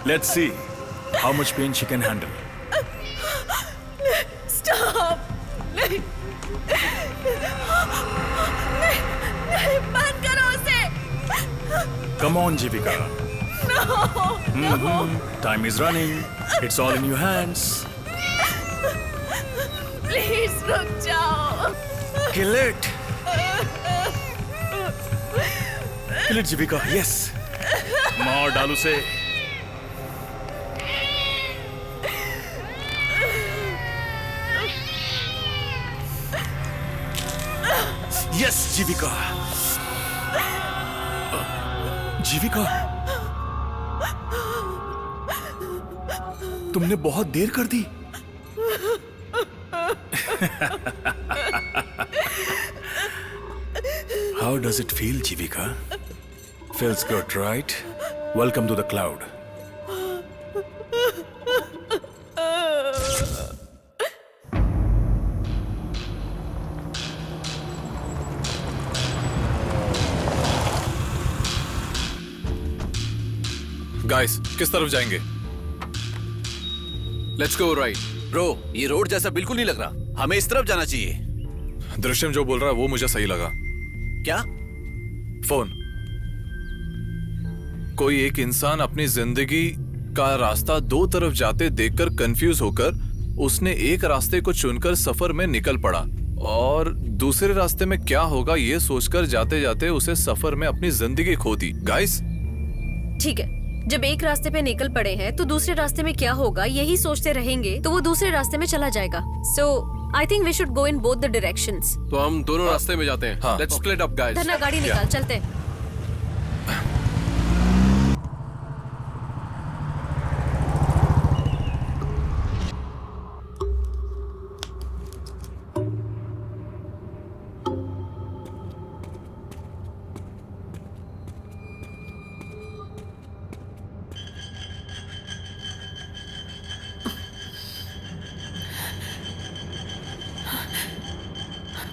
Let's see how much pain she can handle. Stop! नहीं, नहीं, नहीं, बंद करो उसे। Come on Jeevika. Time is running, it's all in your hands. Please रुक जाओ। Kill it, kill it Jeevika. Yes, मार डाल उसे। यस जीविका। जीविका, तुमने बहुत देर कर दी। How does it feel, Jivika? Feels good, right? Welcome to the cloud. Guys, किस तरफ जाएंगे? Let's go right. ब्रो, ये रोड जैसा बिल्कुल नहीं लग रहा। हमें इस तरफ जाना चाहिए। दृश्यम जो बोल रहा है वो मुझे सही लगा। क्या? फोन। कोई एक इंसान अपनी जिंदगी का रास्ता 2 तरफ जाते देखकर कंफ्यूज होकर उसने एक रास्ते को चुनकर सफर में निकल पड़ा और दूसरे रास्ते में क्या होगा ये सोचकर जाते जाते उसे सफर में अपनी जिंदगी खो दी। गाइस, ठीक है, जब एक रास्ते पे निकल पड़े हैं तो दूसरे रास्ते में क्या होगा यही सोचते रहेंगे तो वो दूसरे रास्ते में चला जाएगा। So I think we should go in both the directions. तो हम दोनों रास्ते में जाते हैं। Let's split up guys. धरना गाड़ी निकाल, चलते हैं।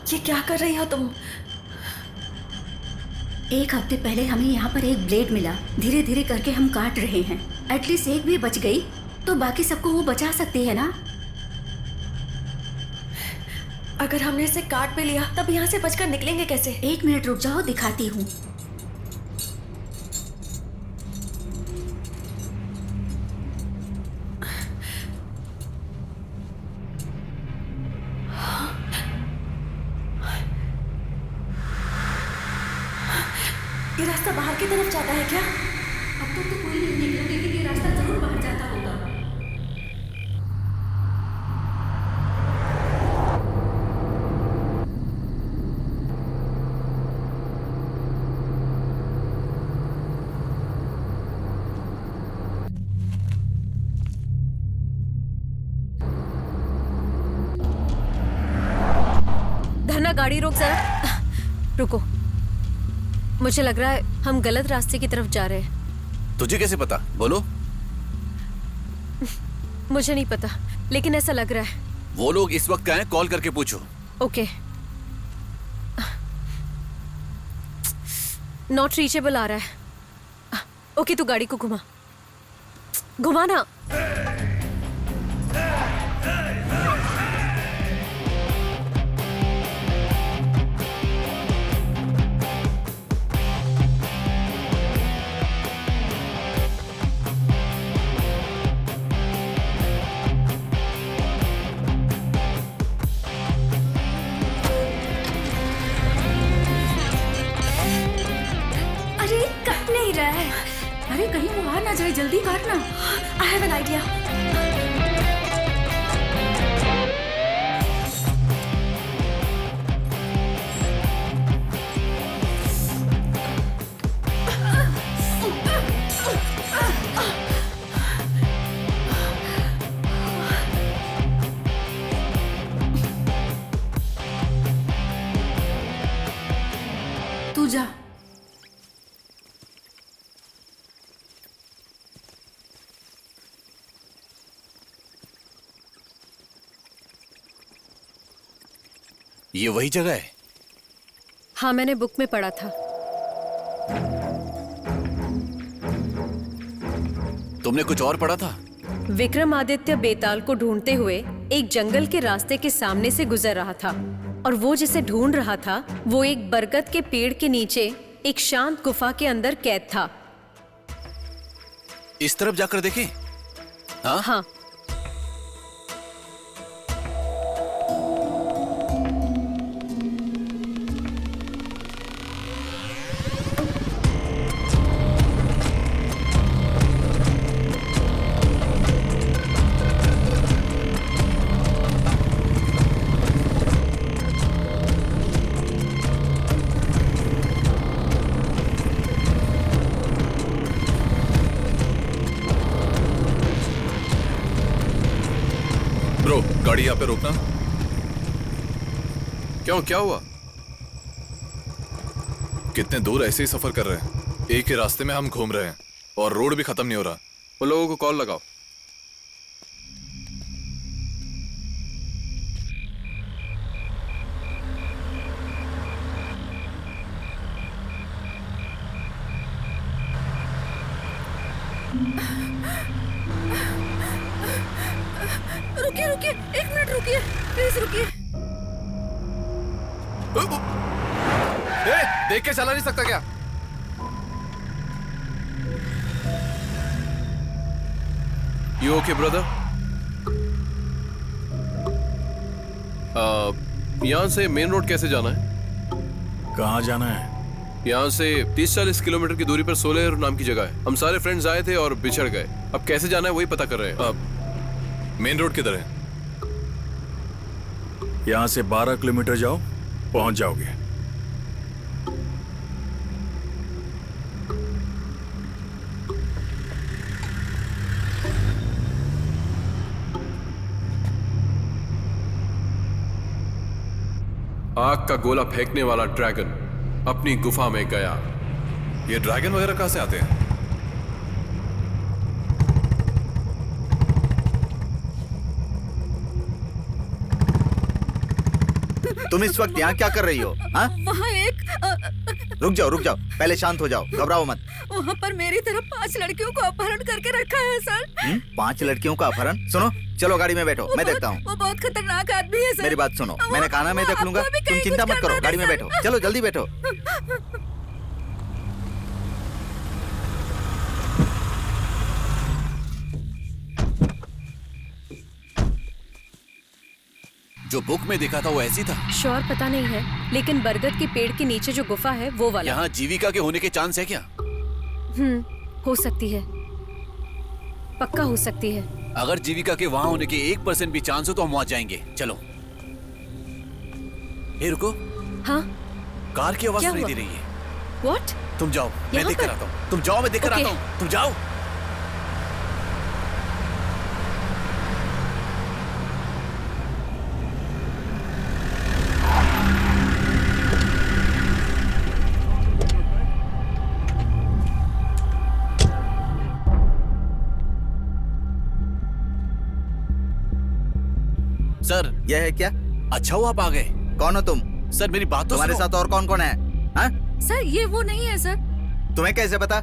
ये क्या कर रही हो तुम? एक हफ्ते पहले हमें यहाँ पर एक ब्लेड मिला, धीरे धीरे करके हम काट रहे हैं। एटलीस्ट एक भी बच गई तो बाकी सबको वो बचा सकती है ना। अगर हमने इसे काट भी लिया तब यहाँ से बचकर निकलेंगे कैसे? 1 मिनट रुक जाओ, दिखाती हूँ। ये रास्ता बाहर की तरफ जाता है क्या? अब तक तो कोई नहीं निकला, लेकिन ये रास्ता जरूर बाहर जाता होगा। धरना, गाड़ी रोक जरा। रुको, मुझे लग रहा है हम गलत रास्ते की तरफ जा रहे हैं। तुझे कैसे पता? बोलो। मुझे नहीं पता, लेकिन ऐसा लग रहा है। वो लोग इस वक्त कहाँ हैं? कॉल करके पूछो। ओके। नॉट रीचेबल आ रहा है। ओके, तू गाड़ी को घुमा, घुमा ना। अरे कट नहीं रहा है। अरे कहीं वो आ ना जाए, जल्दी काटना। I have an idea. तू जा। ये वही जगह है? हाँ, मैंने बुक में पढ़ा था। तुमने कुछ और पढ़ा था? विक्रमादित्य बेताल को ढूंढते हुए एक जंगल के रास्ते के सामने से गुजर रहा था, और वो जिसे ढूंढ रहा था वो एक बरगद के पेड़ के नीचे एक शांत गुफा के अंदर कैद था। इस तरफ जाकर देखें? हाँ? हाँ। ब्रो, गाड़ी यहाँ पे रोकना। क्यों, क्या हुआ? कितने दूर ऐसे ही सफर कर रहे हैं, एक ही रास्ते में हम घूम रहे हैं और रोड भी खत्म नहीं हो रहा। उन लोगों को कॉल लगाओ। रुकिए रुकिए, 1 मिनट रुकिए, प्लीज रुकिए। देख के चला नहीं सकता क्या? You okay, brother? यहाँ से मेन रोड कैसे जाना है? कहाँ जाना है? यहाँ से 30-40 किलोमीटर की दूरी पर सोलेर नाम की जगह है। हम सारे फ्रेंड्स आए थे और बिछड़ गए। अब कैसे जाना है वही पता कर रहे हैं। मेन रोड किधर है? यहाँ से 12 किलोमीटर जाओ, पहुंच जाओगे। आग का गोला फेंकने वाला ड्रैगन अपनी गुफा में गया। ये ड्रैगन वगैरह कहाँ से आते हैं? तुम इस वक्त यहाँ क्या कर रही हो? हाँ? वहाँ एक रुक जाओ, पहले शांत हो जाओ, घबराओ मत। वहाँ पर मेरी तरफ 5 लड़कियों को अपहरण करके रखा है सर। 5 लड़कियों का अपहरण? सुनो, चलो गाड़ी में बैठो, मैं देखता हूँ। वो बहुत खतरनाक आदमी है सर। मेरी बात सुनो, मैंने कहा ना मैं देख लूंगा, तुम चिंता मत करो, गाड़ी में बैठो, चलो जल्दी बैठो। जो बुक में देखा था वो ऐसी था? श्योर पता नहीं है, लेकिन बरगद के पेड़ के नीचे जो गुफा है वो वाला। यहाँ जीविका के होने के चांस है क्या? हो सकती है, पक्का हो सकती है। अगर जीविका के वहाँ होने के 1% भी चांस हो तो हम वहाँ जाएंगे। चलो। ए रुको। हाँ? कार की आवाज क्या सुनाई हुआ? दे रही है। What? तुम जाओ, मैं देख कर आता हूँ। तुम जाओ, मैं देख कर आता हूँ। तुम जाओ। सर, यह है क्या? अच्छा हुआ आप आ गए। कौन हो तुम? सर मेरी बात तो तुम्हारे सुनो। साथ और कौन कौन है? हाँ? सर ये वो नहीं है सर। तुम्हें कैसे पता?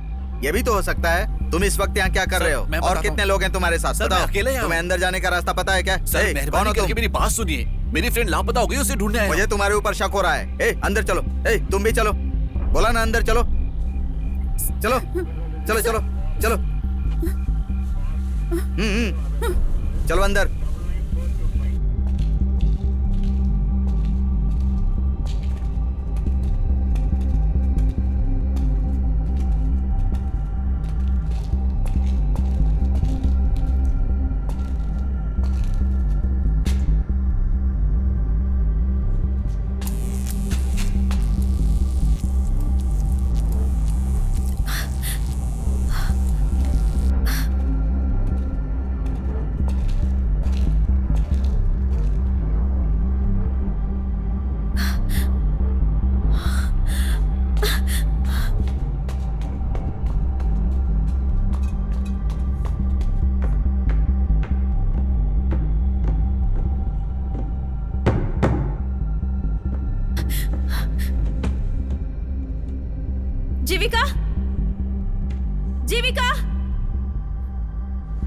ये भी तो हो सकता है। तुम इस वक्त यहाँ क्या कर रहे हो? और कितने लोग हैं तुम्हारे साथ? सर, मैं अकेले यहाँ तुम्हें अंदर जाने का रास्ता पता है क्या? सर मेहरबानी करके मेरी बात सुनिए। मेरी फ्रेंड लापता हो गई, उसे ढूंढने आया। मुझे तुम्हारे ऊपर शक हो रहा है। ए, अंदर चलो। ए, तुम भी चलो। बोला ना अंदर चलो। चलो चलो चलो चलो। चलो अंदर। Jeevika, Jeevika,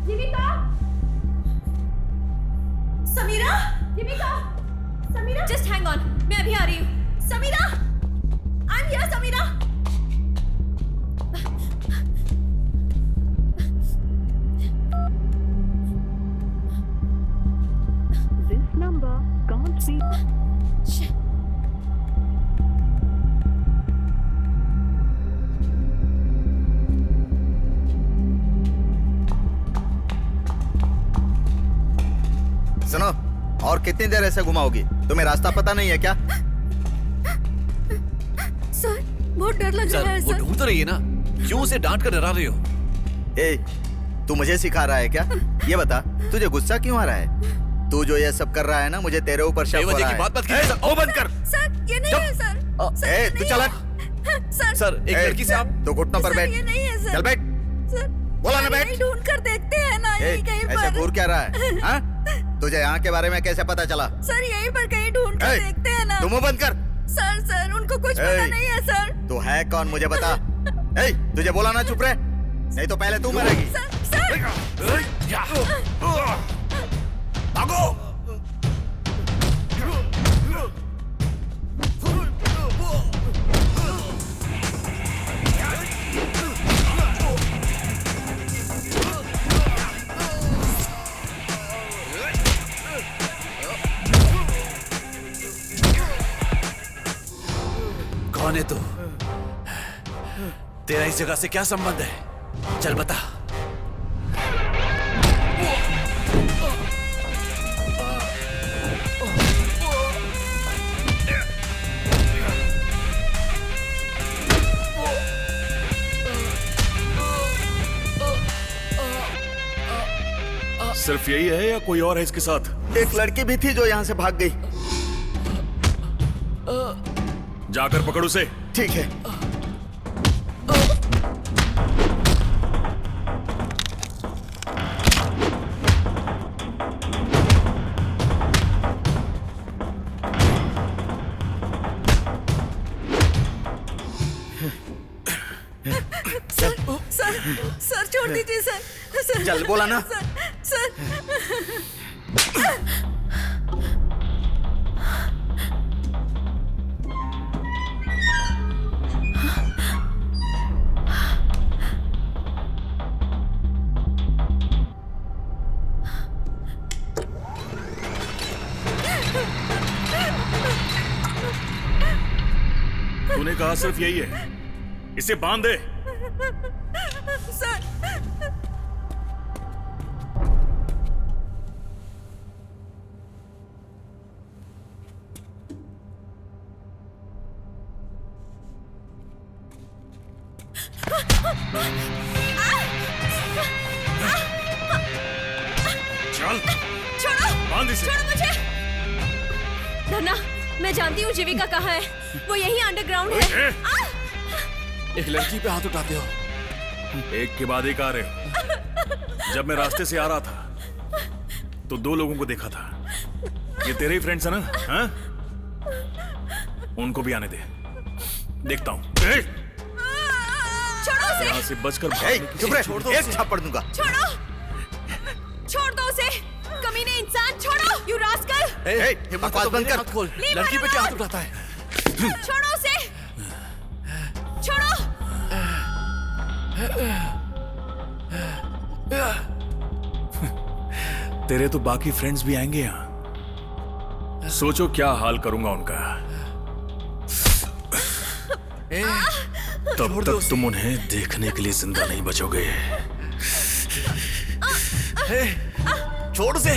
Jeevika, Samira, Jeevika, Samira, just hang on, मैं अभी आ रही हूँ। Samira, I am here Samira. This number can't be. सुनो, और कितनी देर ऐसे घुमाओगी? तुम्हें रास्ता पता नहीं है क्या? सर बहुत डर लग रहा है वो सर। ढूंढ तो रही है ना, क्यों उसे डांट कर डरा रही हो? ए, तू मुझे सिखा रहा है क्या? ये बता, तुझे गुस्सा क्यों आ रहा है? तू जो ये सब कर रहा है ना, मुझे तेरे ऊपर शक हो रहा है। बात मत कीजिए। ओ बंद कर। सर ये नहीं है सर। ए, तू चल। सर एक लड़की से आप तो घुटनों पर बैठ। ये नहीं है सर। चल बैठ। सर बोला ना बैठ। ढूंढ कर देखते हैं ना यहीं कहीं पर। ऐसे घूर क्या रहा है? हाँ? तुझे यहाँ के बारे में कैसे पता चला? सर यहीं पर कहीं ढूंढ कर देखते हैं ना। तुम मुंह बंद कर। सर उनको कुछ पता नहीं है सर। तू है कौन मुझे बता। ए, तुझे बोला ना चुप रहे, नहीं तो पहले तू मरेगी। भागो। कौन है तू? तेरा इस जगह से क्या संबंध है? चल बता। सिर्फ यही है या कोई और है इसके साथ? एक लड़की भी थी जो यहाँ से भाग गई। जाकर पकड़ उसे। ठीक है। सर सर सर छोड़ दीजिए सर सर चल बोला ना। सर तूने कहा सिर्फ यही है, इसे बांध दे। सर चल छोड़ो बांध इसे। छोड़ो मुझे। धन्ना, मैं जानती हूँ जीविका कहाँ है। वो यही अंडरग्राउंड है। एक लड़की पे हाथ उठाते हो। एक के बाद एक आ रहे हो। जब मैं रास्ते से आ रहा था तो 2 लोगों को देखा था। ये तेरे ही फ्रेंड्स है ना? हाँ? उनको भी आने दे, देखता हूँ। छोड़ो उसे। यहाँ से बचकर भागने की चुप रहे, छोड़ दो एक उसे। थप्पड़ दूंगा। छोड़ो छोड़ दो उसे। कमीने इंसान, छोड़ो। You rascal. बकवास बंद कर। खोल। लड़की पे क्या हाथ उठाता है? छोड़ो उसे। छोड़ो। तेरे तो बाकी फ्रेंड्स भी आएंगे यहाँ। सोचो क्या हाल करूंगा उनका। तब तक तुम उन्हें देखने के लिए जिंदा नहीं बचोगे। छोड़ से।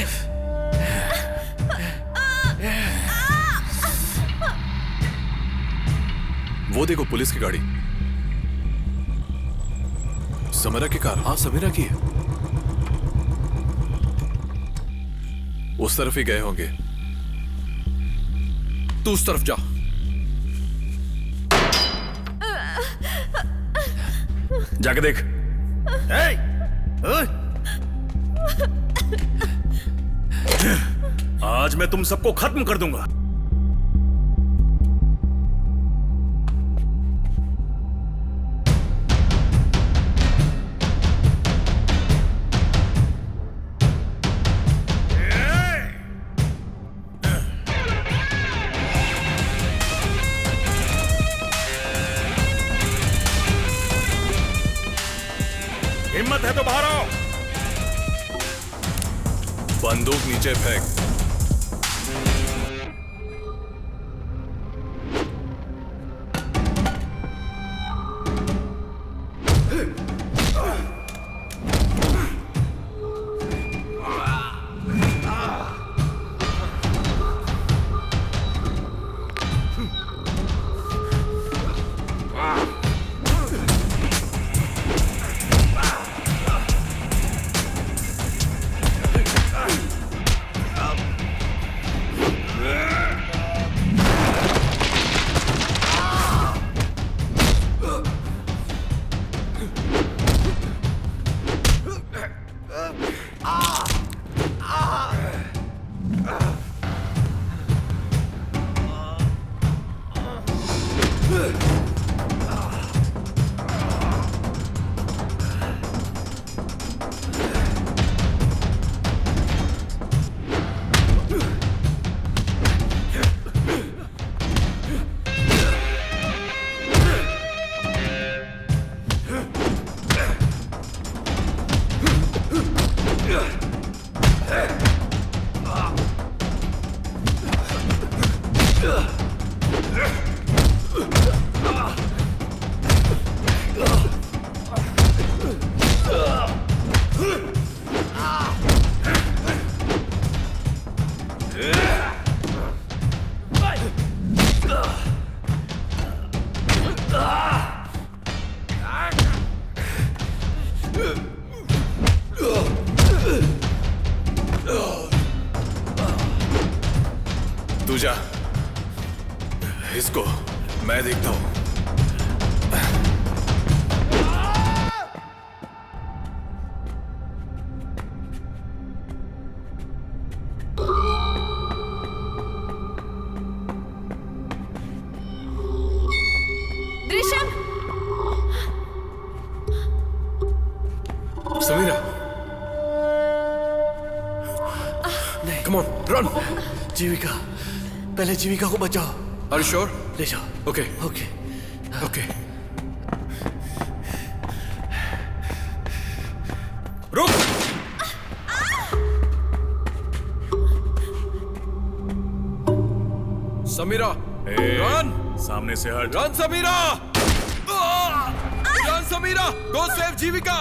वो देखो पुलिस की गाड़ी। समीरा की कार। हाँ समीरा की है। उस तरफ ही गए होंगे। तू उस तरफ जा। जाके देख। आज मैं तुम सबको खत्म कर दूंगा। हिम्मत है तो बाहर आओ। बंदूक नीचे फेंक। तू जा, इसको मैं देखता हूं। Drishyam, Come on, run. जीविका, पहले जीविका को बचाओ। Are you sure? ले जाओ। Okay. ओके। Okay. रुक। समीरा, रन। सामने से हट। रन समीरा। रन समीरा, गो सेव जीविका।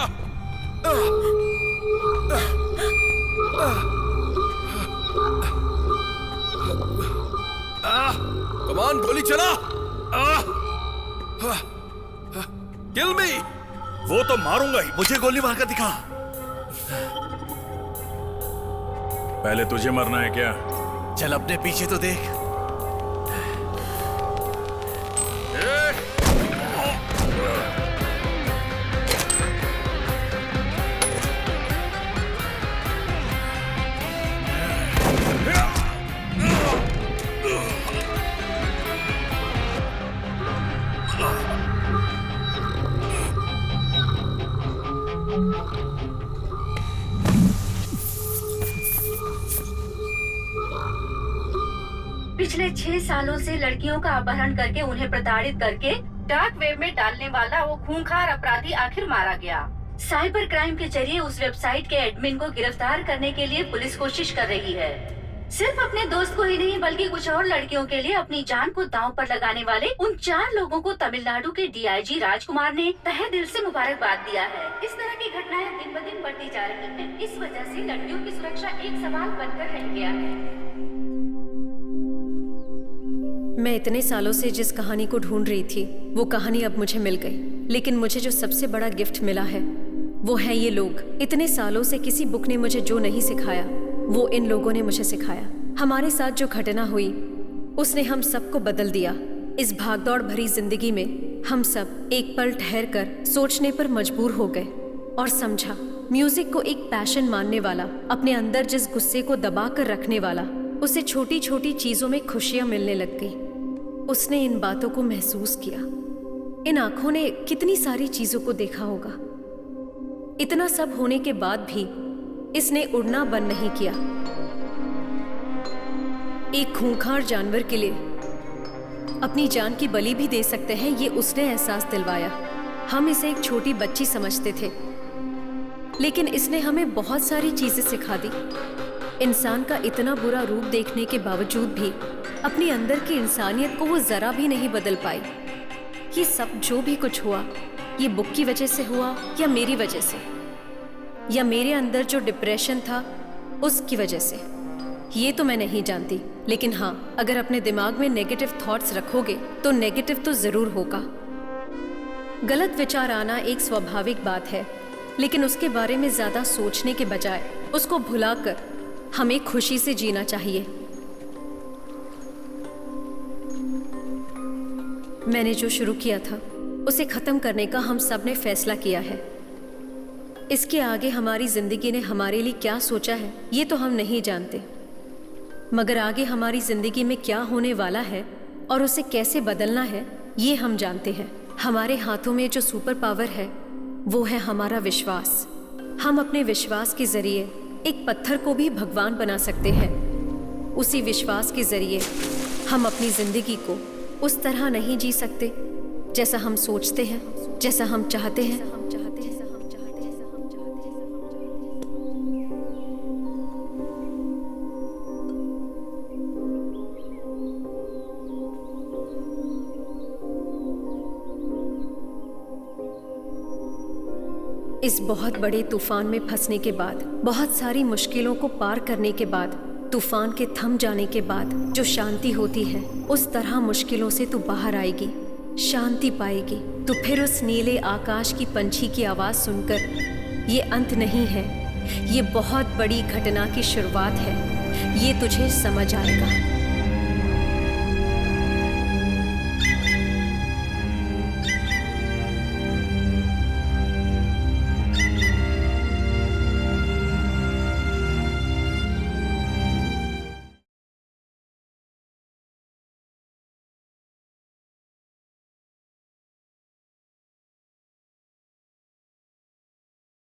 कमान, गोली चला। किल मी। वो तो मारूंगा ही, मुझे गोली मारकर दिखा। पहले तुझे मरना है क्या? चल अपने पीछे तो देख। पिछले 6 सालों से लड़कियों का अपहरण करके उन्हें प्रताड़ित करके डार्क वेब में डालने वाला वो खूंखार अपराधी आखिर मारा गया। साइबर क्राइम के जरिए उस वेबसाइट के एडमिन को गिरफ्तार करने के लिए पुलिस कोशिश कर रही है। सिर्फ अपने दोस्त को ही नहीं बल्कि कुछ और लड़कियों के लिए अपनी जान को दांव पर लगाने वाले उन 4 लोगों को तमिलनाडु के DIG राजकुमार ने तहे दिल से मुबारकबाद दिया है। इस तरह की घटनाएं दिन ब दिन बढ़ती जा रही हैं। इस वजह से लड़कियों की सुरक्षा एक सवाल बनकर रह गया है। मैं इतने सालों से जिस कहानी को ढूंढ रही थी वो कहानी अब मुझे मिल गई, लेकिन मुझे जो सबसे बड़ा गिफ्ट मिला है वो है ये लोग। इतने सालों से किसी बुक ने मुझे जो नहीं सिखाया वो इन लोगों ने मुझे सिखाया। हमारे साथ जो घटना हुई उसने हम सबको बदल दिया। इस भागदौड़ भरी जिंदगी में हम सब एक पल ठहर कर सोचने पर मजबूर हो गए और समझा म्यूजिक को एक पैशन मानने वाला, अपने अंदर जिस गुस्से को दबा कर रखने वाला, उसे छोटी छोटी चीजों में खुशियां मिलने लग गई। उसने इन बातों को महसूस किया। इन आंखों ने कितनी सारी चीजों को देखा होगा। इतना सब होने के बाद भी इसने उड़ना बंद नहीं किया। एक खूंखार जानवर के लिए अपनी जान की बलि भी दे सकते हैं, ये उसने एहसास दिलवाया। हम इसे एक छोटी बच्ची समझते थे, लेकिन इसने हमें बहुत सारी चीजें सिखा दी। इंसान का इतना बुरा रूप देखने के बावजूद भी अपने अंदर की इंसानियत को वो जरा भी नहीं बदल पाई। ये सब जो भी कुछ हुआ ये बुक की वजह से हुआ या मेरी वजह से, या मेरे अंदर जो डिप्रेशन था उसकी वजह से, ये तो मैं नहीं जानती। लेकिन हाँ, अगर अपने दिमाग में नेगेटिव थॉट्स रखोगे तो नेगेटिव तो जरूर होगा। गलत विचार आना एक स्वाभाविक बात है, लेकिन उसके बारे में ज्यादा सोचने के बजाय उसको भुलाकर हमें खुशी से जीना चाहिए। मैंने जो शुरू किया था उसे खत्म करने का हम सब ने फैसला किया है। इसके आगे हमारी जिंदगी ने हमारे लिए क्या सोचा है ये तो हम नहीं जानते, मगर आगे हमारी जिंदगी में क्या होने वाला है और उसे कैसे बदलना है ये हम जानते हैं। हमारे हाथों में जो सुपर पावर है वो है हमारा विश्वास। हम अपने विश्वास के जरिए एक पत्थर को भी भगवान बना सकते हैं। उसी विश्वास के जरिए हम अपनी जिंदगी को उस तरह नहीं जी सकते जैसा हम सोचते हैं, जैसा हम चाहते हैं। इस बहुत बड़े तूफान में फंसने के बाद, बहुत सारी मुश्किलों को पार करने के बाद, तूफान के थम जाने के बाद जो शांति होती है, उस तरह मुश्किलों से तू बाहर आएगी, शांति पाएगी। तो फिर उस नीले आकाश की पंछी की आवाज सुनकर ये अंत नहीं है, ये बहुत बड़ी घटना की शुरुआत है, ये तुझे समझ आएगा।